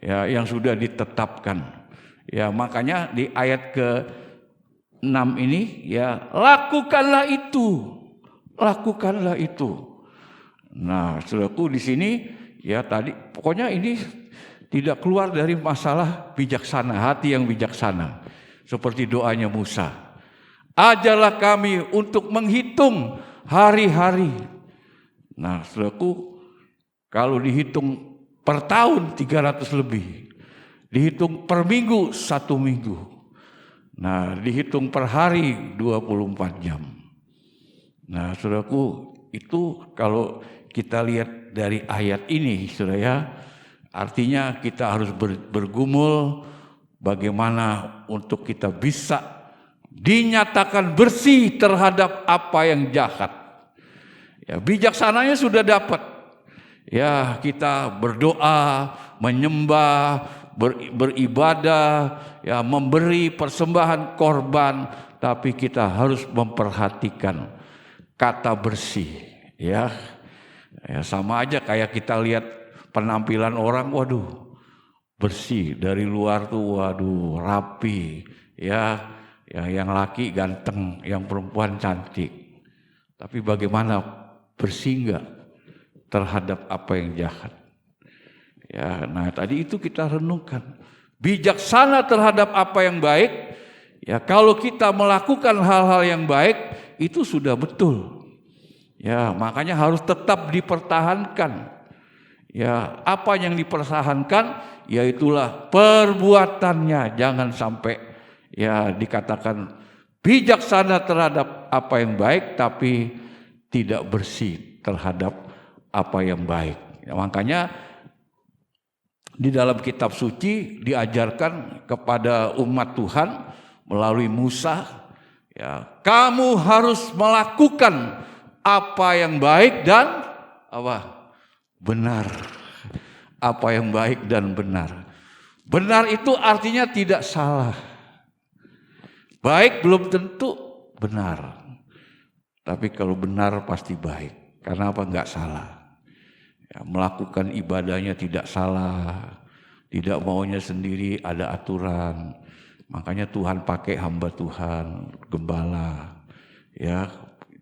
Ya, yang sudah ditetapkan. Ya, makanya di ayat ke-6 ini ya, lakukanlah itu. Lakukanlah itu. Nah, saudaraku di sini ya tadi pokoknya ini tidak keluar dari masalah bijaksana, hati yang bijaksana. Seperti doanya Musa. Ajarlah kami untuk menghitung hari-hari. Nah, saudaraku, kalau dihitung per tahun 300 lebih. Dihitung per minggu 1 minggu. Nah, dihitung per hari 24 jam. Nah, saudaraku, itu kalau kita lihat dari ayat ini, saudara ya, artinya kita harus bergumul bagaimana untuk kita bisa dinyatakan bersih terhadap apa yang jahat. Ya, bijaksananya sudah dapat. Ya, kita berdoa, menyembah, beribadah, ya, memberi persembahan korban, tapi kita harus memperhatikan kata bersih, ya. Ya, sama aja kayak kita lihat penampilan orang, waduh, bersih dari luar tuh, waduh, rapi, ya, yang laki ganteng, yang perempuan cantik. Tapi bagaimana bersih enggak terhadap apa yang jahat? Ya, nah tadi itu kita renungkan. Bijaksana terhadap apa yang baik, ya kalau kita melakukan hal-hal yang baik itu sudah betul. Ya, makanya harus tetap dipertahankan. Ya, apa yang dipertahankan yaitulah perbuatannya, jangan sampai ya dikatakan bijaksana terhadap apa yang baik tapi tidak bersih terhadap apa yang baik. Ya, makanya di dalam kitab suci diajarkan kepada umat Tuhan melalui Musa, ya, kamu harus melakukan apa yang baik dan apa? Benar. Apa yang baik dan benar. Benar itu artinya tidak salah. Baik belum tentu benar. Tapi kalau benar pasti baik. Karena apa? Enggak salah. Ya, melakukan ibadahnya tidak salah. Tidak maunya sendiri, ada aturan. Makanya Tuhan pakai hamba Tuhan, gembala. Ya,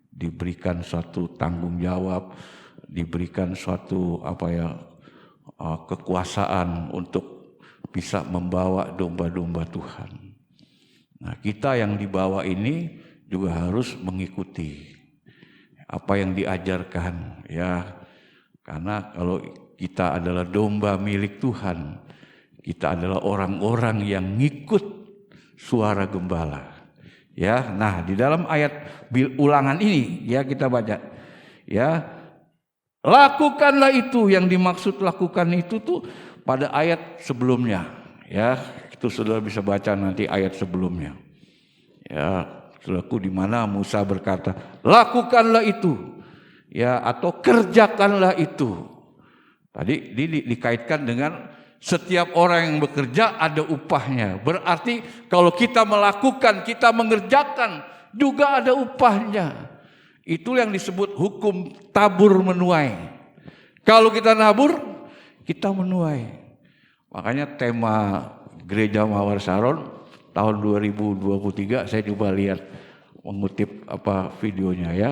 diberikan suatu tanggung jawab, diberikan suatu kekuasaan untuk bisa membawa domba-domba Tuhan. Nah, kita yang dibawa ini juga harus mengikuti apa yang diajarkan, ya. Karena kalau kita adalah domba milik Tuhan, kita adalah orang-orang yang ngikut suara gembala. Ya, nah di dalam ayat Ulangan ini ya kita baca, ya, lakukanlah itu, yang dimaksud lakukan itu tuh pada ayat sebelumnya, ya. Itu saudara bisa baca nanti ayat sebelumnya. Ya, saudaraku, di mana Musa berkata, lakukanlah itu. Ya, atau kerjakanlah itu. Tadi dikaitkan dengan setiap orang yang bekerja ada upahnya. Berarti kalau kita melakukan, kita mengerjakan juga ada upahnya. Itu yang disebut hukum tabur menuai. Kalau kita nabur, kita menuai. Makanya tema Gereja Mawar Saron tahun 2023 saya coba lihat, mengutip videonya, ya.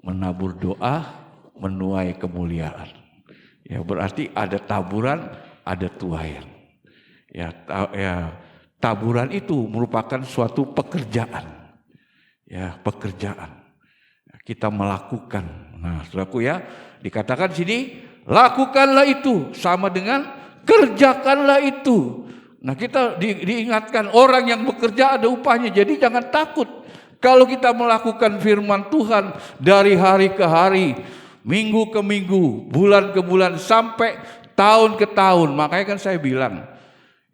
Menabur doa, menuai kemuliaan. Ya, berarti ada taburan, ada tuaian. Ya, taburan itu merupakan suatu pekerjaan. Ya, pekerjaan. Kita melakukan. Nah, saudaraku, ya, dikatakan sini, lakukanlah itu sama dengan kerjakanlah itu. Nah, kita diingatkan orang yang bekerja ada upahnya. Jadi jangan takut. Kalau kita melakukan firman Tuhan dari hari ke hari, minggu ke minggu, bulan ke bulan, sampai tahun ke tahun. Makanya kan saya bilang,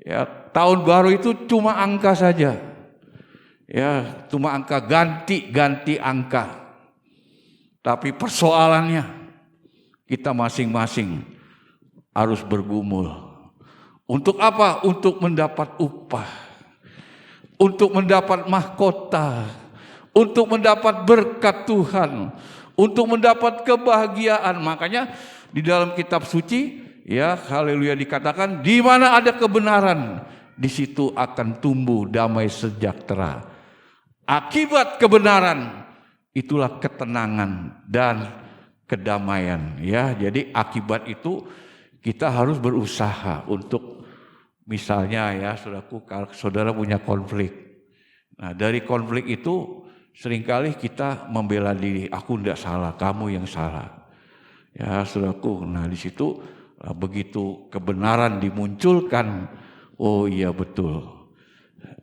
ya, tahun baru itu cuma angka saja. Ya, cuma angka, ganti angka. Tapi persoalannya kita masing-masing harus bergumul. Untuk apa? Untuk mendapat upah. Untuk mendapat mahkota. Untuk mendapat berkat Tuhan. Untuk mendapat kebahagiaan. Makanya di dalam kitab suci, ya, haleluya, dikatakan di mana ada kebenaran, di situ akan tumbuh damai sejahtera. Akibat kebenaran itulah ketenangan dan kedamaian, ya. Jadi akibat itu kita harus berusaha untuk, misalnya, ya, saudaraku, kalau saudara punya konflik. Nah, dari konflik itu seringkali kita membela diri, aku tidak salah, kamu yang salah. Ya, saudaraku, nah di situ begitu kebenaran dimunculkan, oh iya betul,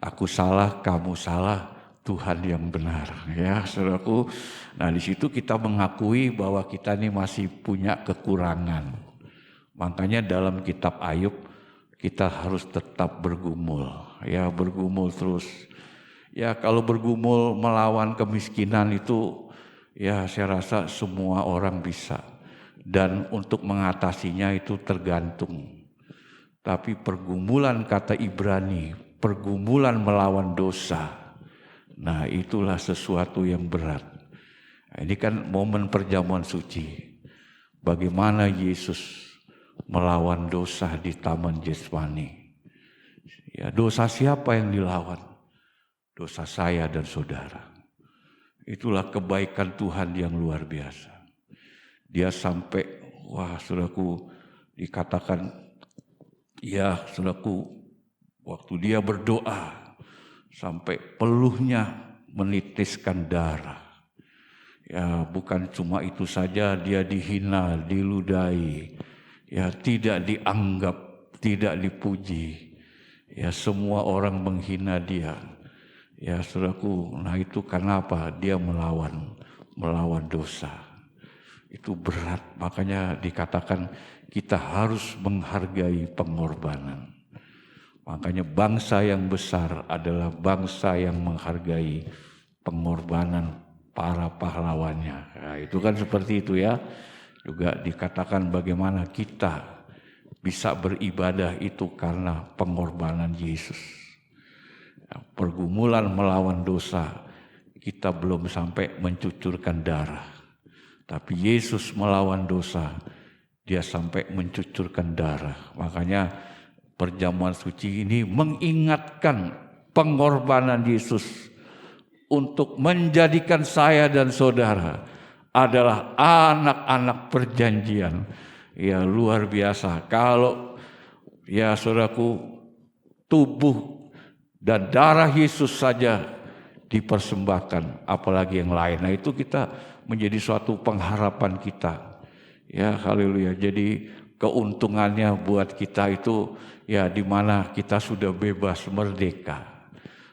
aku salah, kamu salah, Tuhan yang benar, ya, saudaraku. Nah, di situ kita mengakui bahwa kita ini masih punya kekurangan. Makanya dalam kitab Ayub kita harus tetap bergumul, ya, bergumul terus. Ya, kalau bergumul melawan kemiskinan itu, ya, saya rasa semua orang bisa. Dan untuk mengatasinya itu tergantung. Tapi pergumulan, kata Ibrani, pergumulan melawan dosa. Nah, itulah sesuatu yang berat. Nah, ini kan momen perjamuan suci. Bagaimana Yesus melawan dosa di Taman Getsemani. Ya, dosa siapa yang dilawan? Dosa saya dan saudara. Itulah kebaikan Tuhan yang luar biasa. Dia sampai, wah, saudaraku, dikatakan, ya, saudaraku, waktu dia berdoa, sampai peluhnya menitiskan darah. Ya, bukan cuma itu saja, dia dihina, diludahi, ya, tidak dianggap, tidak dipuji. Ya, semua orang menghina dia. Ya, saudaraku, nah itu karena apa? Dia melawan dosa. itu berat. Makanya dikatakan kita harus menghargai pengorbanan. Makanya bangsa yang besar adalah bangsa yang menghargai pengorbanan para pahlawannya. Nah, itu kan seperti itu ya. Juga dikatakan bagaimana kita bisa beribadah itu karena pengorbanan Yesus. Pergumulan melawan dosa, kita belum sampai mencucurkan darah. Tapi Yesus melawan dosa, dia sampai mencucurkan darah. Makanya perjamuan suci ini mengingatkan pengorbanan Yesus untuk menjadikan saya dan saudara adalah anak-anak perjanjian. Ya luar biasa. Kalau ya saudaraku, tubuh dan darah Yesus saja dipersembahkan, apalagi yang lain. Nah itu kita menjadi suatu pengharapan kita. Ya haleluya. Jadi keuntungannya buat kita itu ya di mana kita sudah bebas merdeka.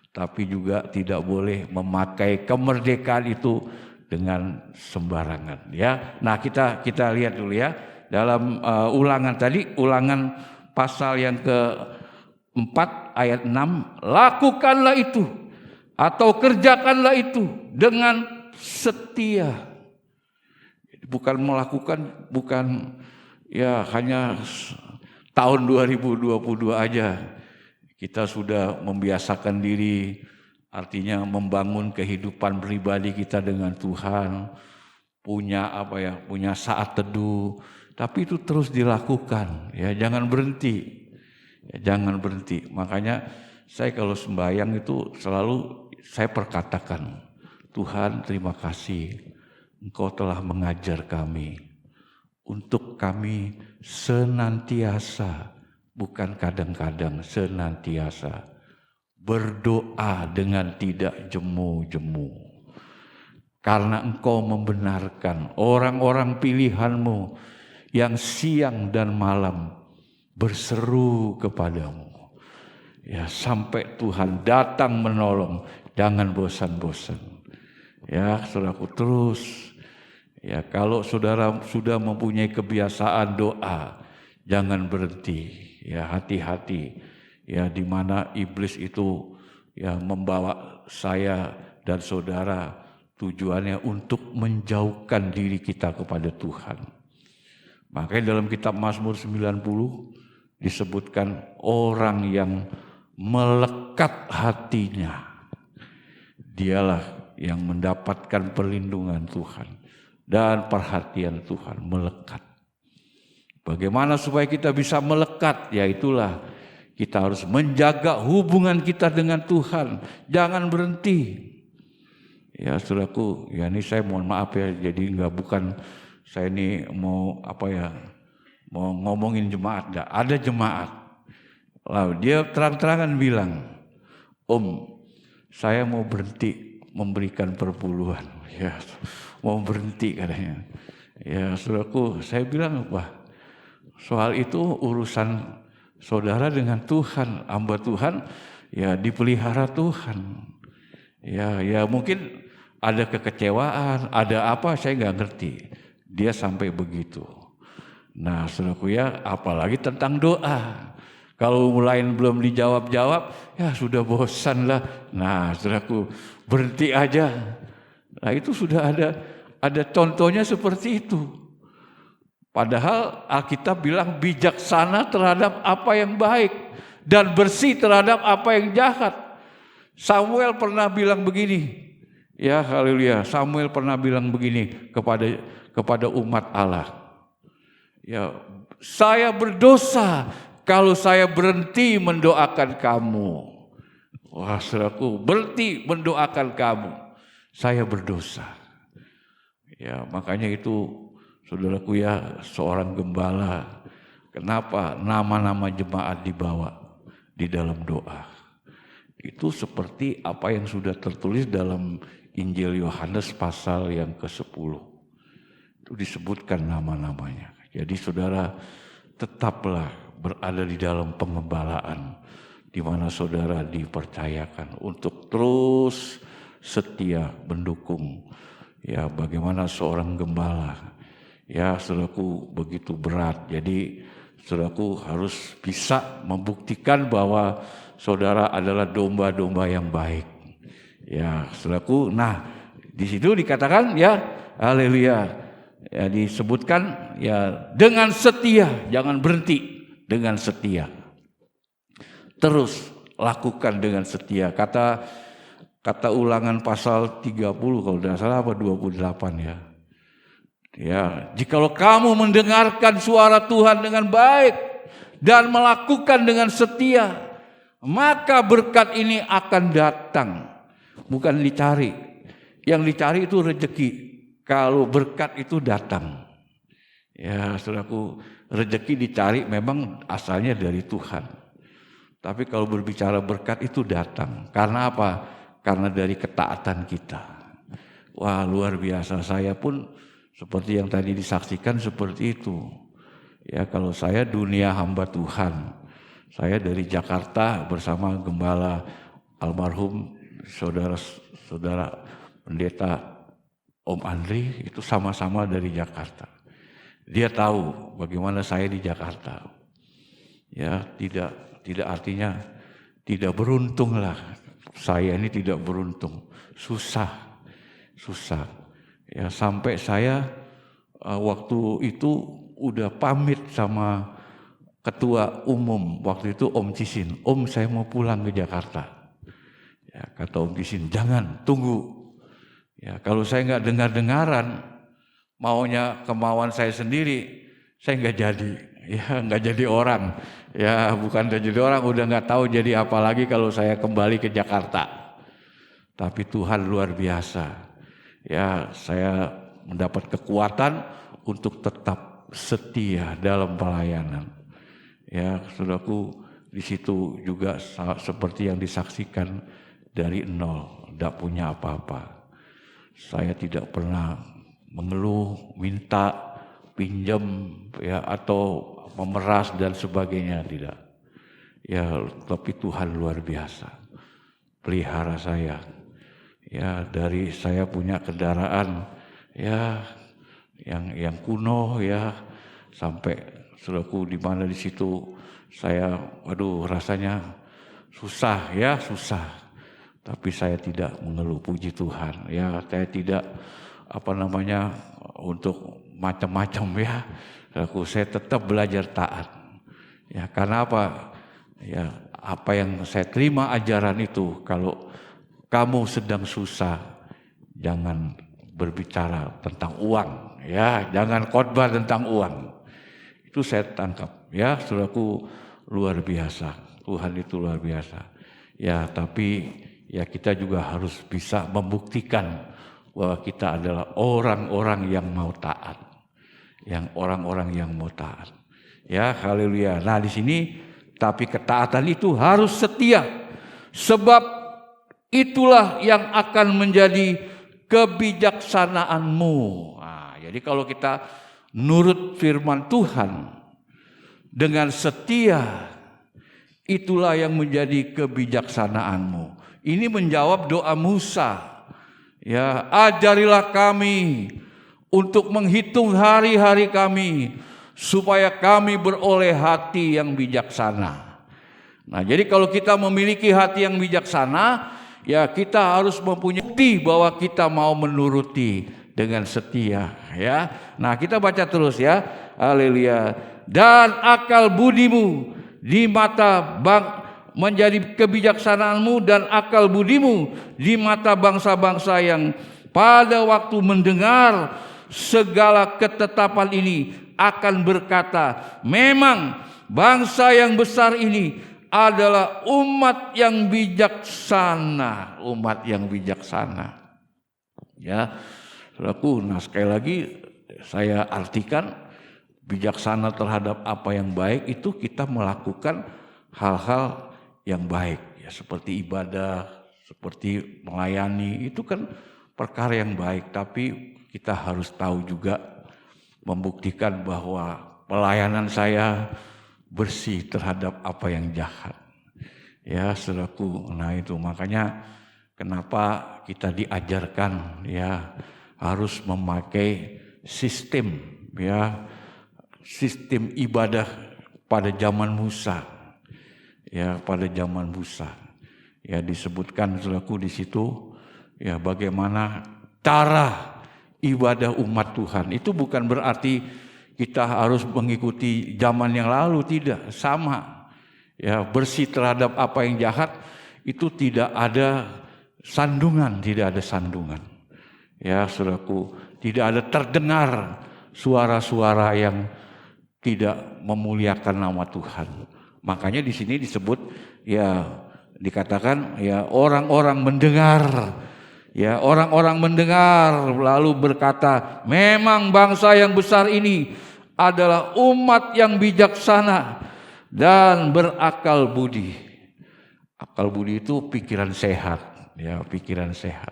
Tapi juga tidak boleh memakai kemerdekaan itu dengan sembarangan ya. Nah, kita lihat dulu ya dalam Ulangan tadi, Ulangan pasal yang ke-4 ayat 6, lakukanlah itu atau kerjakanlah itu dengan setia. Bukan melakukan, bukan ya hanya tahun 2022 aja. Kita sudah membiasakan diri, artinya membangun kehidupan pribadi kita dengan Tuhan, punya punya saat teduh, tapi itu terus dilakukan, ya jangan berhenti, Makanya saya kalau sembahyang itu selalu saya perkatakan, Tuhan terima kasih, Engkau telah mengajar kami, untuk kami senantiasa, bukan kadang-kadang, senantiasa berdoa dengan tidak jemu-jemu. Karena Engkau membenarkan orang-orang pilihan-Mu yang siang dan malam berseru kepadamu. Ya, sampai Tuhan datang menolong, jangan bosan-bosan. Ya, saudaraku, terus. Ya, kalau saudara sudah mempunyai kebiasaan doa, jangan berhenti. Ya, hati-hati. Ya, di mana iblis itu ya membawa saya dan saudara, tujuannya untuk menjauhkan diri kita kepada Tuhan. Makanya dalam kitab Mazmur 90 disebutkan orang yang melekat hatinya, dialah yang mendapatkan perlindungan Tuhan dan perhatian Tuhan, melekat. Bagaimana supaya kita bisa melekat? Ya itulah, kita harus menjaga hubungan kita dengan Tuhan, jangan berhenti. Ya saudaraku, ya ini saya mohon maaf ya, jadi bukan saya ini mau mau ngomongin jemaat, enggak. Ada jemaat, lalu dia terang-terangan bilang, Om, saya mau berhenti memberikan perpuluhan, ya mau berhenti katanya. Ya saudaraku, saya bilang, wah soal itu urusan saudara dengan Tuhan, hamba Tuhan, ya dipelihara Tuhan. Ya mungkin ada kekecewaan, ada apa saya nggak ngerti. Dia sampai begitu. Nah saudaraku ya, apalagi tentang doa. Kalau mulai belum dijawab-jawab, ya sudah bosan lah. Nah saudaraku, berhenti aja. Nah itu sudah ada contohnya seperti itu. Padahal Alkitab bilang bijaksana terhadap apa yang baik dan bersih terhadap apa yang jahat. Samuel pernah bilang begini, ya haleluya. Samuel pernah bilang begini kepada umat Allah. Ya, saya berdosa kalau saya berhenti mendoakan kamu. Wah, saudaraku, berhenti mendoakan kamu. Saya berdosa. Ya, makanya itu saudaraku ya, seorang gembala, kenapa nama-nama jemaat dibawa di dalam doa? Itu seperti apa yang sudah tertulis dalam Injil Yohanes pasal yang ke-10. Itu disebutkan nama-namanya. Jadi saudara tetaplah berada di dalam pengembalaan, di mana saudara dipercayakan untuk terus setia mendukung ya bagaimana seorang gembala Ya, saudaraku, begitu berat. Jadi saudaraku harus bisa membuktikan bahwa saudara adalah domba-domba yang baik. Ya, saudaraku. Nah, di situ dikatakan ya, haleluya. Ya, disebutkan ya dengan setia, jangan berhenti, dengan setia. Terus lakukan dengan setia. Kata Ulangan pasal 30 kalau tidak salah apa 28 ya. Ya, jikalau kamu mendengarkan suara Tuhan dengan baik dan melakukan dengan setia, maka berkat ini akan datang. Bukan dicari. Yang dicari itu rezeki. Kalau berkat itu datang. Ya, saudaraku, rezeki dicari memang asalnya dari Tuhan. Tapi kalau berbicara berkat itu datang. Karena apa? Karena dari ketaatan kita. Wah, luar biasa. Saya pun seperti yang tadi disaksikan seperti itu. Ya, kalau saya dunia hamba Tuhan. Saya dari Jakarta bersama gembala almarhum saudara pendeta Om Andri, itu sama-sama dari Jakarta. Dia tahu bagaimana saya di Jakarta. Ya, tidak artinya tidak beruntung lah. Saya ini tidak beruntung, susah. Ya, sampai saya waktu itu udah pamit sama ketua umum waktu itu Om Cisin. Om, saya mau pulang ke Jakarta. Ya, kata Om Cisin, jangan, tunggu. Ya, kalau saya nggak dengar-dengaran, maunya kemauan saya sendiri, saya nggak jadi. Ya, nggak jadi orang. Ya, bukan jadi orang, udah nggak tahu jadi apa lagi kalau saya kembali ke Jakarta. Tapi Tuhan luar biasa. Ya, saya mendapat kekuatan untuk tetap setia dalam pelayanan. Ya, saudaraku, di situ juga seperti yang disaksikan dari nol, tidak punya apa-apa. Saya tidak pernah mengeluh, minta, pinjam, ya, atau memeras dan sebagainya, tidak. Ya, tapi Tuhan luar biasa, pelihara saya. Ya, dari saya punya kendaraan ya yang kuno ya, sampai saudaraku di mana di situ saya rasanya susah. Tapi saya tidak mengeluh, puji Tuhan. Ya, saya tidak untuk macam-macam ya. Saya tetap belajar taat. Ya, karena apa? Ya, apa yang saya terima ajaran itu, kalau kamu sedang susah, jangan berbicara tentang uang, ya, jangan khotbah tentang uang. Itu saya tangkap, ya, saudaraku, luar biasa. Tuhan itu luar biasa. Ya, tapi ya kita juga harus bisa membuktikan bahwa kita adalah orang-orang yang mau taat. Orang-orang yang mau taat. Ya, haleluya. Nah, di sini tapi ketaatan itu harus setia. Sebab itulah yang akan menjadi kebijaksanaanmu. Nah, jadi kalau kita nurut firman Tuhan dengan setia, itulah yang menjadi kebijaksanaanmu. Ini menjawab doa Musa. Ya, ajarilah kami untuk menghitung hari-hari kami, supaya kami beroleh hati yang bijaksana. Nah, jadi kalau kita memiliki hati yang bijaksana, ya kita harus mempunyai bukti bahwa kita mau menuruti dengan setia, ya. Nah, kita baca terus ya. Haleluya. Dan akal budimu di mata menjadi kebijaksanaanmu, dan akal budimu di mata bangsa-bangsa yang pada waktu mendengar segala ketetapan ini akan berkata, memang bangsa yang besar ini adalah umat yang bijaksana, Ya, saudaraku, nah sekali lagi saya artikan bijaksana terhadap apa yang baik itu kita melakukan hal-hal yang baik, ya, seperti ibadah, seperti melayani, itu kan perkara yang baik, tapi kita harus tahu juga membuktikan bahwa pelayanan saya bersih terhadap apa yang jahat. Ya, saudaraku, nah itu makanya kenapa kita diajarkan ya harus memakai sistem ya sistem ibadah pada zaman Musa. Ya, pada zaman Musa. Ya, disebutkan saudaraku di situ ya bagaimana cara ibadah umat Tuhan. Itu bukan berarti kita harus mengikuti zaman yang lalu, tidak, sama. Ya, bersih terhadap apa yang jahat itu tidak ada sandungan, tidak ada sandungan. Ya, saudaraku, tidak ada terdengar suara-suara yang tidak memuliakan nama Tuhan. Makanya di sini disebut ya dikatakan ya orang-orang mendengar. Ya, orang-orang mendengar lalu berkata, memang bangsa yang besar ini adalah umat yang bijaksana dan berakal budi. Akal budi itu pikiran sehat, ya pikiran sehat.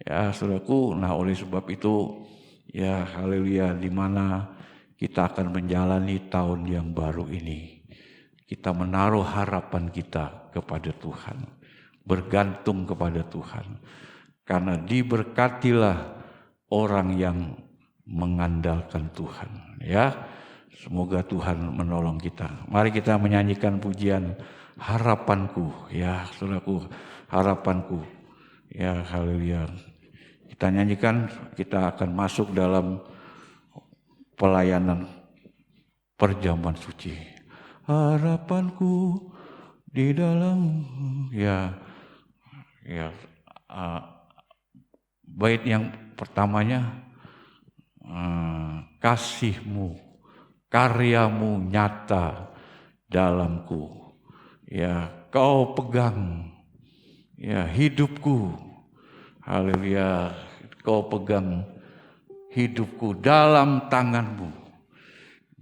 Ya, saudaraku, nah oleh sebab itu ya haleluya, di mana kita akan menjalani tahun yang baru ini. Kita menaruh harapan kita kepada Tuhan, bergantung kepada Tuhan. Karena diberkatilah orang yang mengandalkan Tuhan, ya. Semoga Tuhan menolong kita. Mari kita menyanyikan pujian harapanku, ya saudaraku, harapanku. Ya haleluya. Kita nyanyikan, kita akan masuk dalam pelayanan perjamuan suci. Harapanku di dalam bait yang pertamanya, kasihmu, karyamu nyata dalamku. Ya, kau pegang ya hidupku. Haleluya, kau pegang hidupku dalam tanganmu.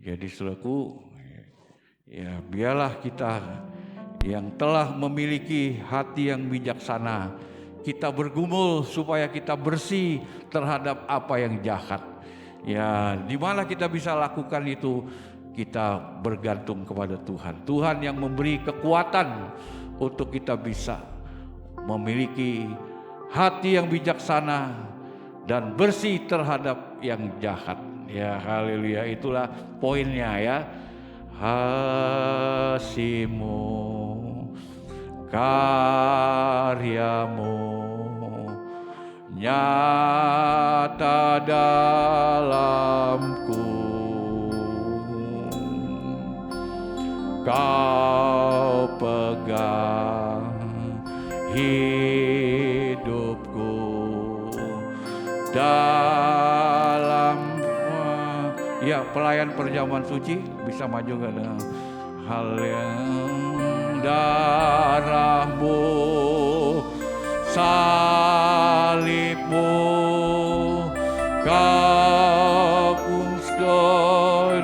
Jadi saudaraku, ya biarlah kita yang telah memiliki hati yang bijaksana, kita bergumul supaya kita bersih terhadap apa yang jahat. Ya, di mana kita bisa lakukan itu? Kita bergantung kepada Tuhan. Tuhan yang memberi kekuatan untuk kita bisa memiliki hati yang bijaksana dan bersih terhadap yang jahat. Ya, haleluya, itulah poinnya ya. Kasih-Mu, karyamu nyata dalamku. Kau pegang hidupku dalam ya pelayan perjamuan suci bisa maju gak ada hal yang darahmu, salibmu, kau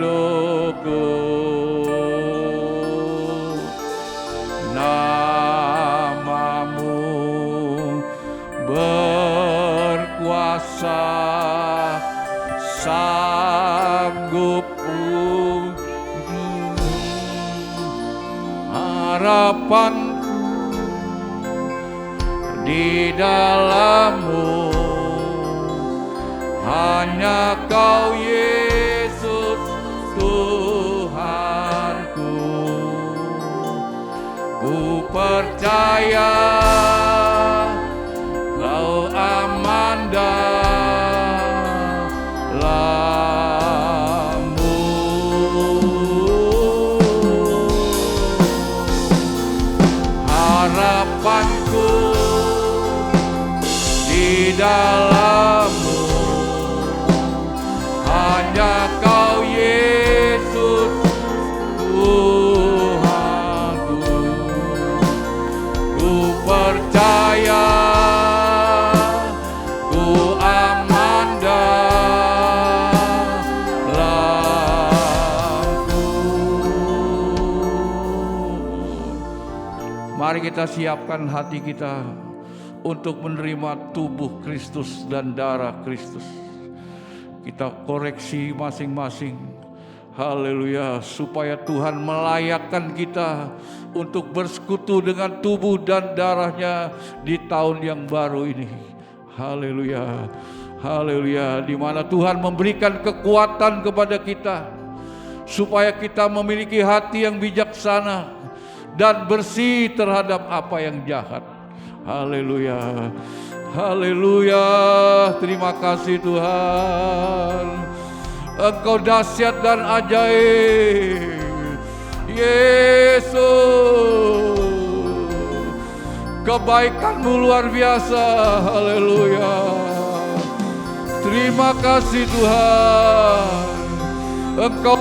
hidupku, namamu berkuasa, sanggup harapanku di dalam-Mu, hanya Kau Yesus Tuhanku. Ku percaya Kau aman dalam-Mu. Harapanku di dalam-Mu, hanya Kau Yesus Tuhanku. Ku percaya ku aman dalam-Mu. Mari kita siapkan hati kita untuk menerima tubuh Kristus dan darah Kristus. Kita koreksi masing-masing. Haleluya, supaya Tuhan melayakkan kita untuk bersekutu dengan tubuh dan darahnya di tahun yang baru ini. Haleluya, Haleluya, di mana Tuhan memberikan kekuatan kepada kita supaya kita memiliki hati yang bijaksana dan bersih terhadap apa yang jahat. Haleluya. Haleluya. Terima kasih Tuhan. Engkau dahsyat dan ajaib. Yesus. Kebaikan-Mu luar biasa. Haleluya. Terima kasih Tuhan. Engkau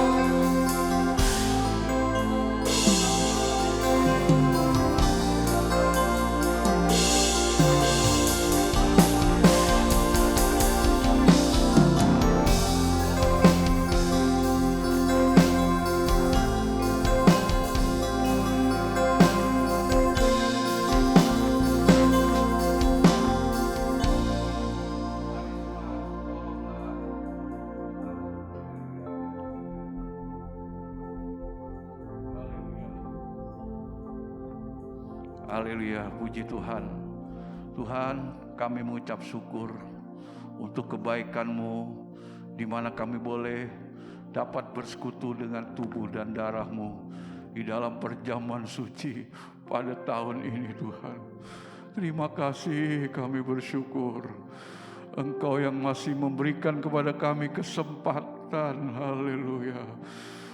Haleluya, puji Tuhan. Tuhan, kami mengucap syukur untuk kebaikan-Mu, di mana kami boleh dapat bersekutu dengan tubuh dan darah-Mu di dalam perjamuan suci pada tahun ini Tuhan. Terima kasih, kami bersyukur. Engkau yang masih memberikan kepada kami kesempatan, haleluya,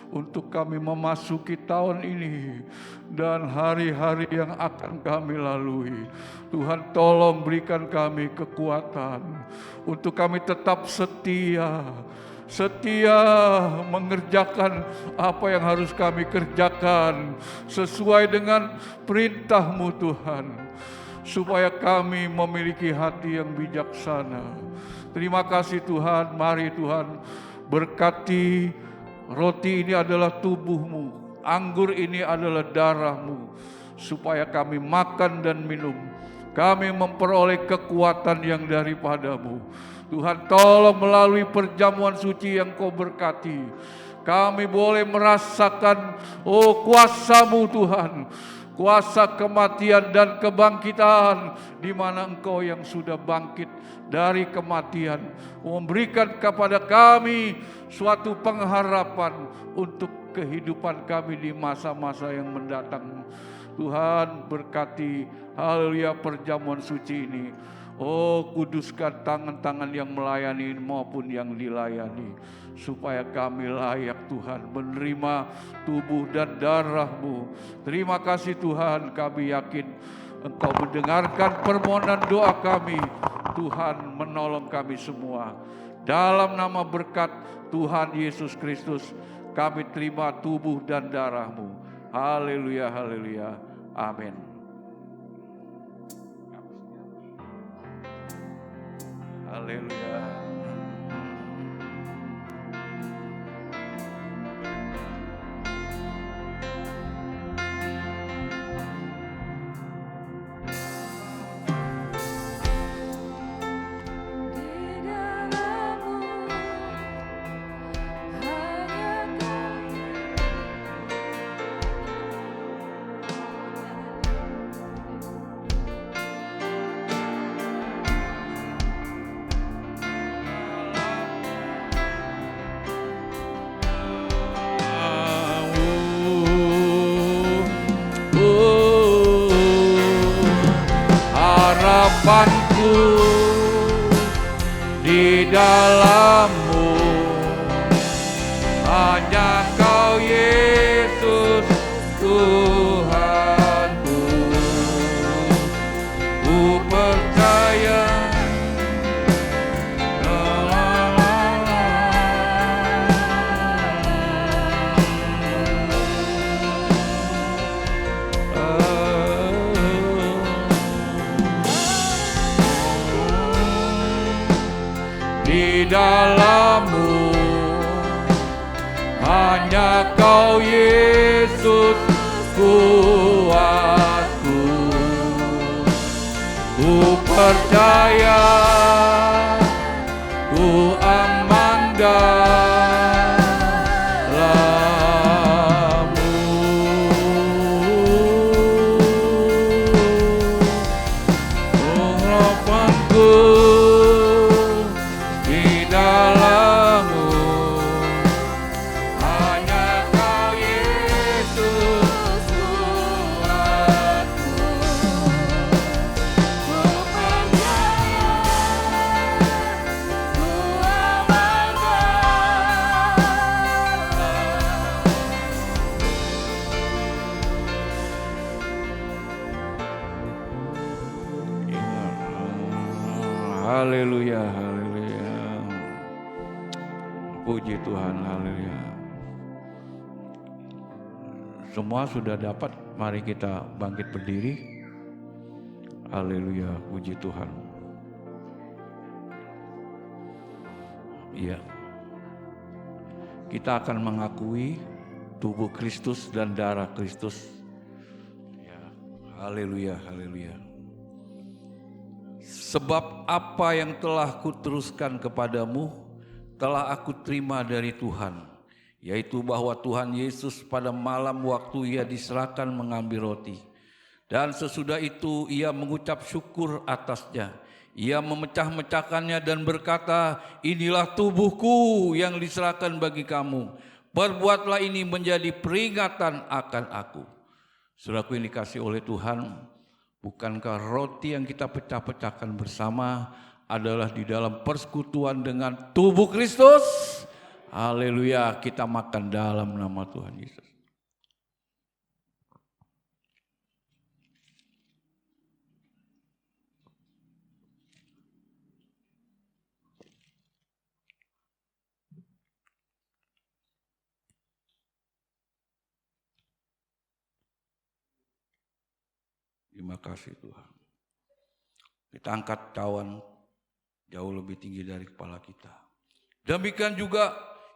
untuk kami memasuki tahun ini dan hari-hari yang akan kami lalui. Tuhan, tolong berikan kami kekuatan untuk kami tetap setia mengerjakan apa yang harus kami kerjakan sesuai dengan perintah-Mu Tuhan, supaya kami memiliki hati yang bijaksana. Terima kasih Tuhan. Mari Tuhan berkati. Roti ini adalah tubuh-Mu, anggur ini adalah darah-Mu, supaya kami makan dan minum, kami memperoleh kekuatan yang daripada-Mu. Tuhan, tolong melalui perjamuan suci yang Kau berkati, kami boleh merasakan kuasa-Mu Tuhan, kuasa kematian dan kebangkitan, di mana Engkau yang sudah bangkit dari kematian memberikan kepada kami suatu pengharapan untuk kehidupan kami di masa-masa yang mendatang. Tuhan, berkati haleluya perjamuan suci ini. Kuduskan tangan-tangan yang melayani maupun yang dilayani, supaya kami layak Tuhan menerima tubuh dan darah-Mu. Terima kasih Tuhan, kami yakin Engkau mendengarkan permohonan doa kami. Tuhan, menolong kami semua. Dalam nama berkat Tuhan Yesus Kristus, kami terima tubuh dan darah-Mu. Haleluya, haleluya. Amin. Haleluya. Harapanku di dalam-Mu, hanya Kau Yesus Tuhanku. Ku percaya di dalam-Mu, hanya Kau Yesus kuatku. Ku percaya, ku aman dalam-Mu. Harapanku Haleluya, haleluya. Puji Tuhan, haleluya. Semua sudah dapat, mari kita bangkit berdiri. Haleluya, puji Tuhan. Iya. Kita akan mengakui tubuh Kristus dan darah Kristus. Ya, haleluya, haleluya. Sebab apa yang telah kuteruskan kepadamu telah aku terima dari Tuhan, yaitu bahwa Tuhan Yesus pada malam waktu ia diserahkan mengambil roti, dan sesudah itu ia mengucap syukur atasnya. Ia memecah-mecahkannya dan berkata, inilah tubuhku yang diserahkan bagi kamu. Perbuatlah ini menjadi peringatan akan aku. Saudaraku yang dikasihi oleh Tuhan, bukankah roti yang kita pecah-pecahkan bersama adalah di dalam persekutuan dengan tubuh Kristus? Haleluya, kita makan dalam nama Tuhan Yesus. Terima kasih Tuhan. Kita angkat cawan jauh lebih tinggi dari kepala kita. Demikian juga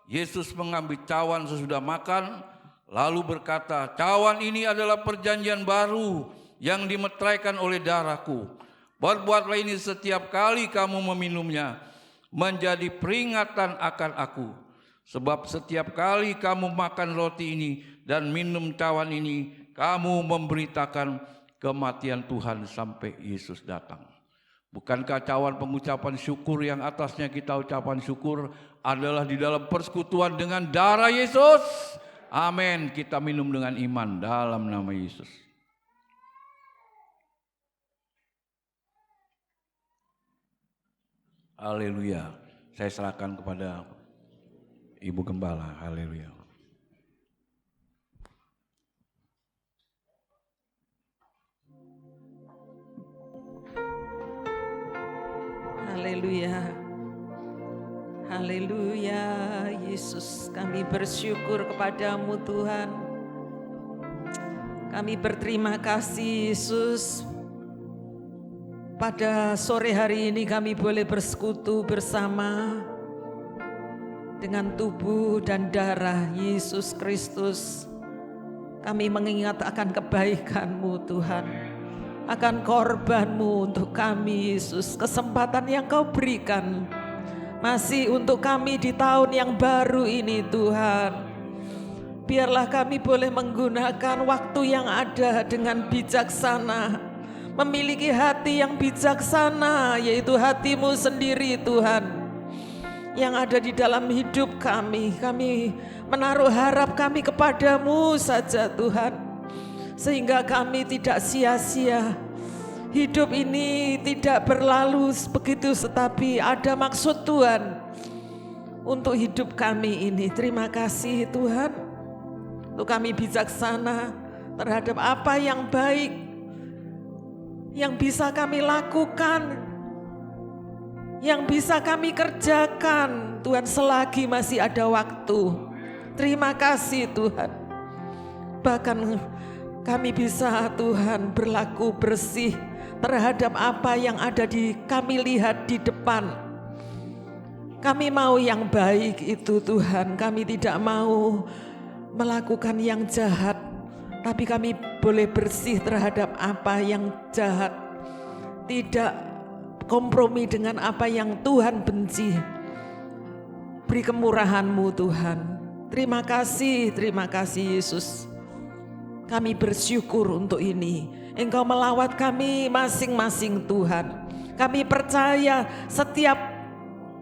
Yesus mengambil cawan sesudah makan, lalu berkata, cawan ini adalah perjanjian baru yang dimeteraikan oleh darahku. Berbuatlah ini setiap kali kamu meminumnya, menjadi peringatan akan aku. Sebab setiap kali kamu makan roti ini dan minum cawan ini, kamu memberitakan kematian Tuhan sampai Yesus datang. Bukankah cawan pengucapan syukur yang atasnya kita ucapan syukur adalah di dalam persekutuan dengan darah Yesus? Amin. Kita minum dengan iman dalam nama Yesus. Haleluya. Saya serahkan kepada Ibu Gembala. Haleluya. Haleluya. Haleluya. Yesus, kami bersyukur kepadamu Tuhan. Kami berterima kasih Yesus. Pada sore hari ini kami boleh bersekutu bersama dengan tubuh dan darah Yesus Kristus. Kami mengingat akan kebaikan-Mu Tuhan, akan korban-Mu untuk kami Yesus, kesempatan yang Kau berikan masih untuk kami di tahun yang baru ini Tuhan. Biarlah kami boleh menggunakan waktu yang ada dengan bijaksana, memiliki hati yang bijaksana, yaitu hati-Mu sendiri Tuhan, yang ada di dalam hidup kami. Kami menaruh harap kami kepadamu saja Tuhan, sehingga kami tidak sia-sia. Hidup ini tidak berlalu begitu, tetapi ada maksud Tuhan untuk hidup kami ini. Terima kasih Tuhan, untuk kami bijaksana terhadap apa yang baik yang bisa kami lakukan, yang bisa kami kerjakan Tuhan selagi masih ada waktu. Terima kasih Tuhan. Bahkan kami bisa Tuhan berlaku bersih terhadap apa yang ada kami lihat di depan. Kami mau yang baik itu Tuhan. Kami tidak mau melakukan yang jahat, tapi kami boleh bersih terhadap apa yang jahat. Tidak kompromi dengan apa yang Tuhan benci. Beri kemurahan-Mu Tuhan. Terima kasih Yesus. Kami bersyukur untuk ini. Engkau melawat kami masing-masing Tuhan. Kami percaya setiap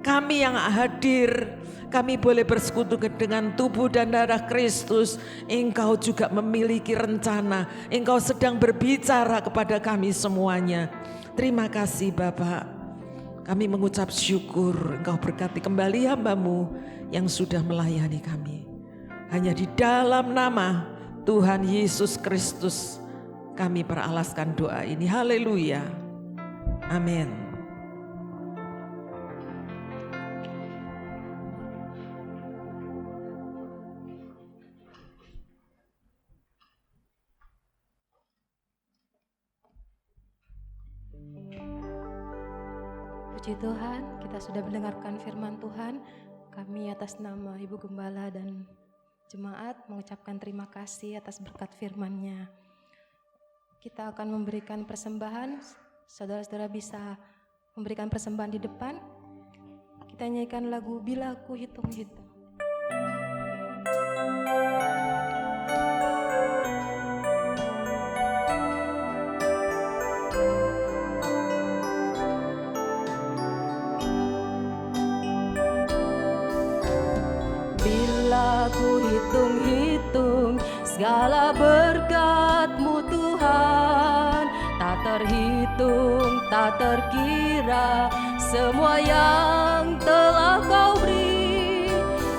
kami yang hadir, kami boleh bersekutu dengan tubuh dan darah Kristus. Engkau juga memiliki rencana. Engkau sedang berbicara kepada kami semuanya. Terima kasih Bapa. Kami mengucap syukur. Engkau berkati kembali hamba-Mu yang sudah melayani kami. Hanya di dalam nama Tuhan Yesus Kristus kami peralaskan doa ini. Haleluya. Amin. Puji Tuhan, kita sudah mendengarkan firman Tuhan. Kami atas nama Ibu Gembala dan jemaat mengucapkan terima kasih atas berkat firman-Nya. Kita akan memberikan persembahan. Saudara-saudara bisa memberikan persembahan di depan. Kita nyanyikan lagu Bila Ku Hitung-Hitung. Ku hitung-hitung segala berkat-Mu Tuhan, tak terhitung, tak terkira semua yang telah Kau beri.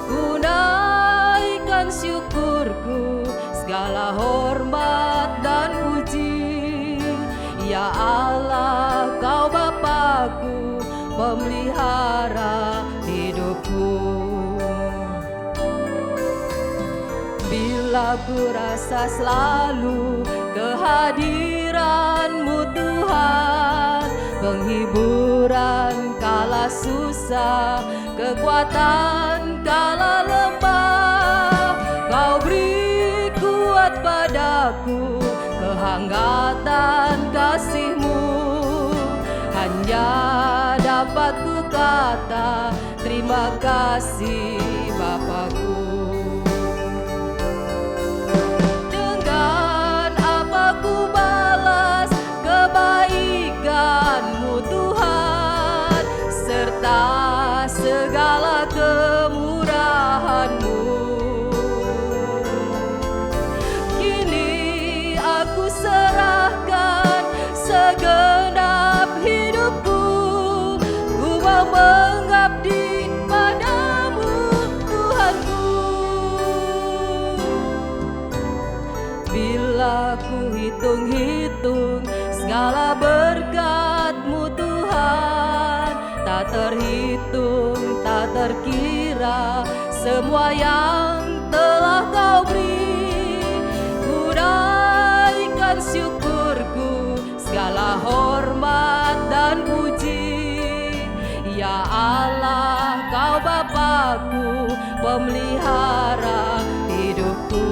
Ku naikkan syukurku, segala hormat dan puji. Ya Allah, Kau Bapa-Ku, pemelihara hidupku. Bila ku rasa selalu kehadiran-Mu Tuhan, penghiburan kala susah, kekuatan kala lemah. Kau beri kuat padaku, kehanggatan kasih-Mu. Hanya dapat ku kata terima kasih Bapa-Ku. Kebaikan-Mu Tuhan, serta segala kemurahan-Mu. Kini aku serahkan segenap hidupku, ku mau mengabdi padamu Tuhanku. Bila ku hitung-hitung segala berkat-Mu Tuhan, tak terhitung, tak terkira semua yang telah Kau beri. Ku naikkan syukurku, segala hormat dan puji. Ya Allah, Kau Bapa-Ku, pemelihara hidupku.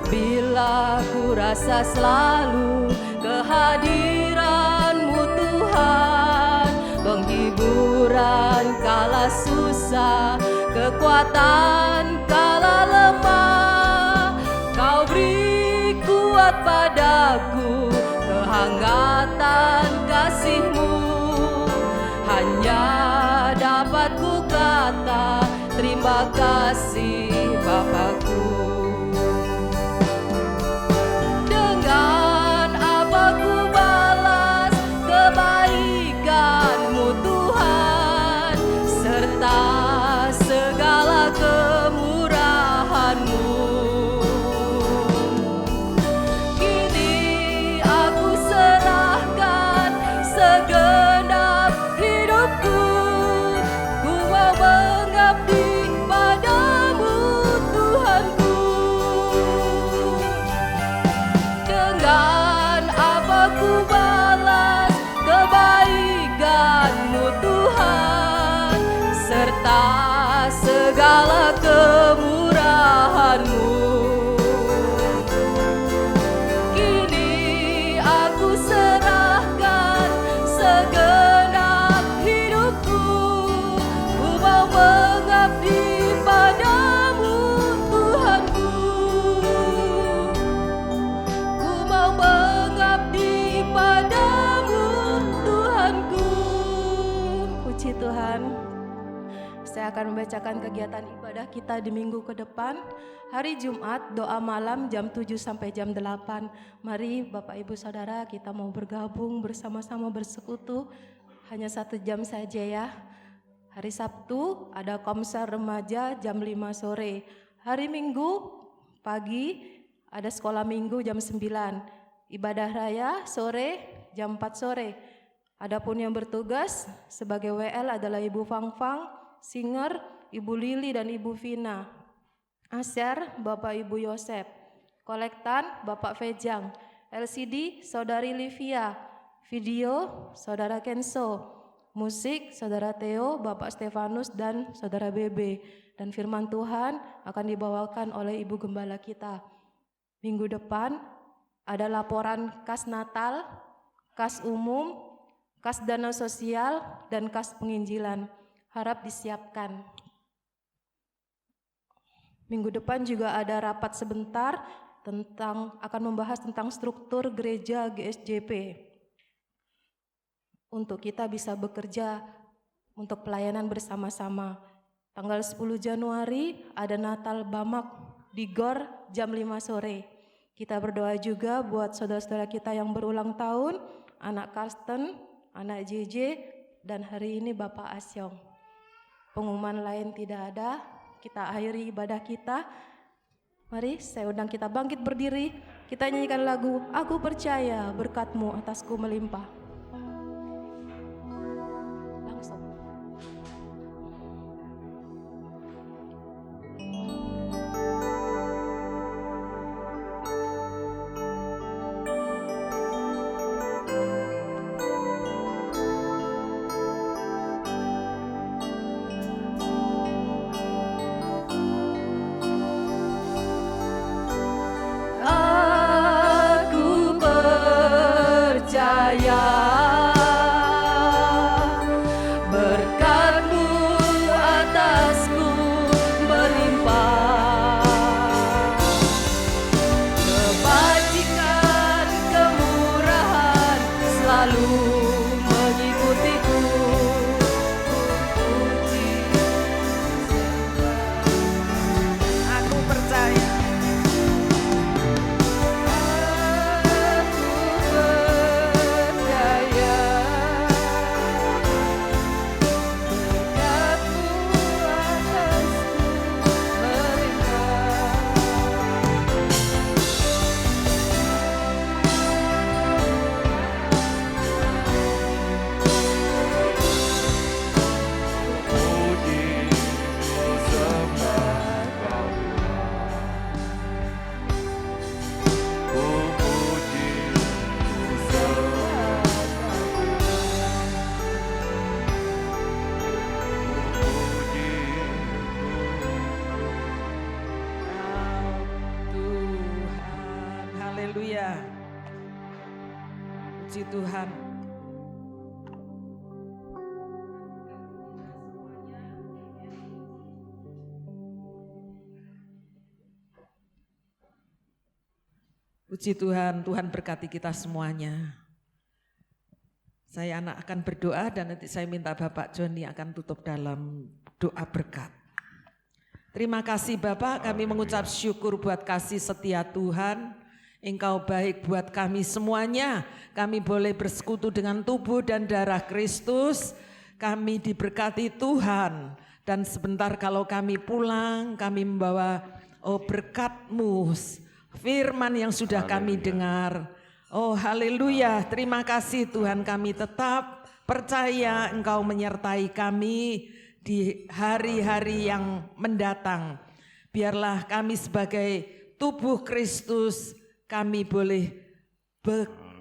Bila ku rasa selalu kehadiran-Mu Tuhan, penghiburan kala susah, kekuatan kala lemah. Kau beri kuat padaku, kehanggatan kasih-Mu. Hanya dapat ku kata terima kasih Bapa-Ku. Kebaikan-Mu Tuhan, serta segala kemurahan-Mu. Kini aku serahkan segenap hidupku, ku mau mengabdi padamu Tuhanku. Dengan apa ku balas kebaikan-Mu Tuhan, serta segala kemurahan-Mu. Kini aku serahkan segenap hidupku, ku mau mengabdi padamu Tuhanku. Ku mau mengabdi padamu Tuhanku. Puji Tuhan. Saya akan membacakan kegiatan ibadah kita di minggu ke depan. Hari Jumat doa malam jam 7 sampai jam 8. Mari Bapak Ibu Saudara kita mau bergabung bersama-sama bersekutu. Hanya 1 jam saja ya. Hari Sabtu ada konser remaja jam 5 sore. Hari Minggu pagi ada sekolah minggu jam 9. Ibadah raya sore jam 4 sore. Adapun yang bertugas sebagai WL adalah Ibu Fang-Fang, Singer, Ibu Lili dan Ibu Vina. Asyar Bapak Ibu Yosep. Kolektan Bapak Fejang. LCD Saudari Livia. Video, Saudara Kenso. Musik, Saudara Theo, Bapak Stefanus, dan Saudara Bebe. Dan firman Tuhan akan dibawakan oleh Ibu Gembala kita. Minggu depan ada laporan kas Natal, kas umum, kas dana sosial, dan kas penginjilan. Harap disiapkan. Minggu depan juga ada rapat sebentar akan membahas tentang struktur gereja GSJP. Untuk kita bisa bekerja untuk pelayanan bersama-sama. Tanggal 10 Januari ada Natal Bamak di GOR jam 5 sore. Kita berdoa juga buat saudara-saudara kita yang berulang tahun, anak Karsten, anak JJ, dan hari ini Bapak Asyong. Pengumuman lain tidak ada, kita akhiri ibadah kita. Mari saya undang kita bangkit berdiri, kita nyanyikan lagu Aku Percaya Berkat-Mu Atasku Melimpah. Puji Tuhan. Puji Tuhan, Tuhan berkati kita semuanya. Saya akan berdoa dan nanti saya minta Bapak Joni akan tutup dalam doa berkat. Terima kasih Bapak, kami mengucap syukur buat kasih setia Tuhan. Engkau baik buat kami semuanya. Kami boleh bersekutu dengan tubuh dan darah Kristus. Kami diberkati Tuhan. Dan sebentar kalau kami pulang, kami membawa berkat-Mu, firman yang sudah kami dengar. Oh haleluya, terima kasih Tuhan, kami tetap percaya Engkau menyertai kami di hari-hari yang mendatang. Biarlah kami sebagai tubuh Kristus, kami boleh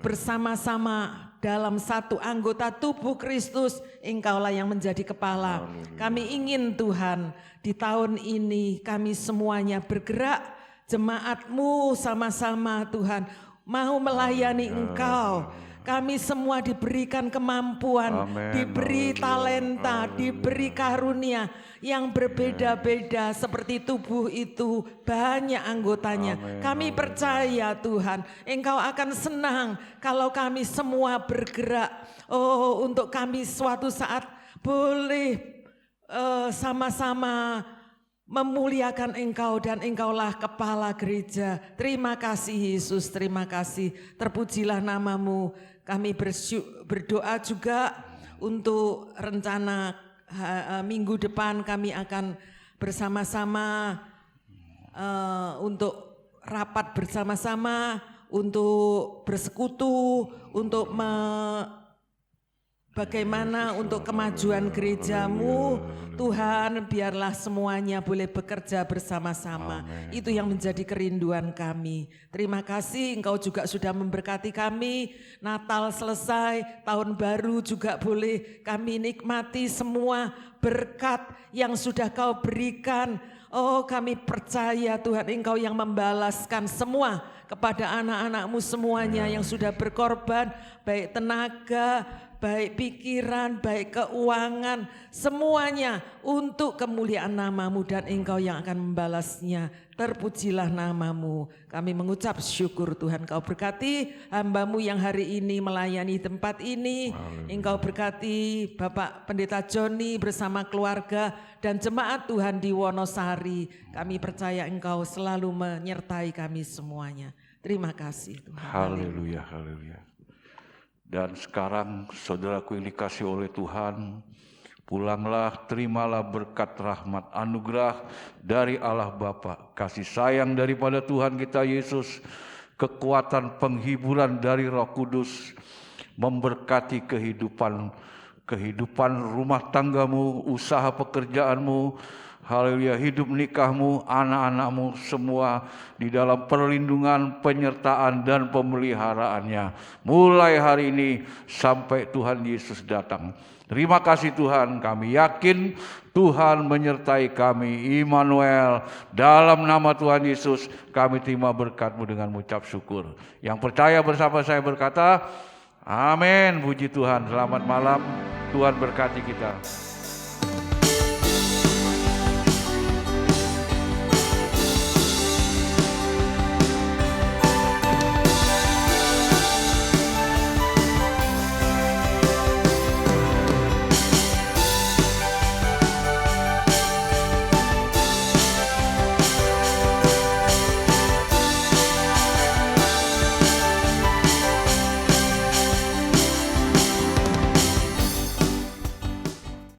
bersama-sama dalam satu anggota tubuh Kristus, Engkaulah yang menjadi kepala. Kami ingin Tuhan, di tahun ini kami semuanya bergerak, jemaat-Mu sama-sama Tuhan, mau melayani Engkau. Kami semua diberikan kemampuan, diberi talenta, diberi karunia yang berbeda-beda seperti tubuh itu banyak anggotanya. Kami percaya Tuhan, Engkau akan senang kalau kami semua bergerak. Oh, untuk kami suatu saat boleh sama-sama memuliakan Engkau dan Engkaulah kepala gereja. Terima kasih Yesus, terima kasih. Terpujilah nama-Mu. Kami berdoa juga untuk rencana minggu depan kami akan bersama-sama untuk rapat bersama-sama, untuk bersekutu, untuk bagaimana untuk kemajuan gerejamu. Tuhan, biarlah semuanya boleh bekerja bersama-sama. Itu yang menjadi kerinduan kami. Terima kasih Engkau juga sudah memberkati kami. Natal selesai, tahun baru juga boleh kami nikmati semua berkat yang sudah Kau berikan. Oh, kami percaya Tuhan Engkau yang membalaskan semua kepada anak-anak-Mu semuanya yang sudah berkorban, baik tenaga, baik pikiran, baik keuangan, semuanya untuk kemuliaan nama-Mu dan Engkau yang akan membalasnya. Terpujilah nama-Mu. Kami mengucap syukur Tuhan, Kau berkati hamba-Mu yang hari ini melayani tempat ini. Engkau berkati Bapak Pendeta Joni bersama keluarga dan jemaat Tuhan di Wonosari. Kami percaya Engkau selalu menyertai kami semuanya. Terima kasih Tuhan. Haleluya, haleluya. Dan sekarang saudaraku yang dikasih oleh Tuhan, pulanglah, terimalah berkat rahmat anugerah dari Allah Bapa, kasih sayang daripada Tuhan kita Yesus, kekuatan penghiburan dari Roh Kudus, memberkati kehidupan rumah tanggamu, usaha pekerjaanmu, haleluya, hidup nikahmu, anak-anakmu semua di dalam perlindungan, penyertaan dan pemeliharaannya. Mulai hari ini sampai Tuhan Yesus datang. Terima kasih Tuhan, kami yakin Tuhan menyertai kami. Immanuel, dalam nama Tuhan Yesus kami terima berkat-Mu dengan mengucap syukur. Yang percaya bersama saya berkata, amin. Puji Tuhan, selamat malam, Tuhan berkati kita.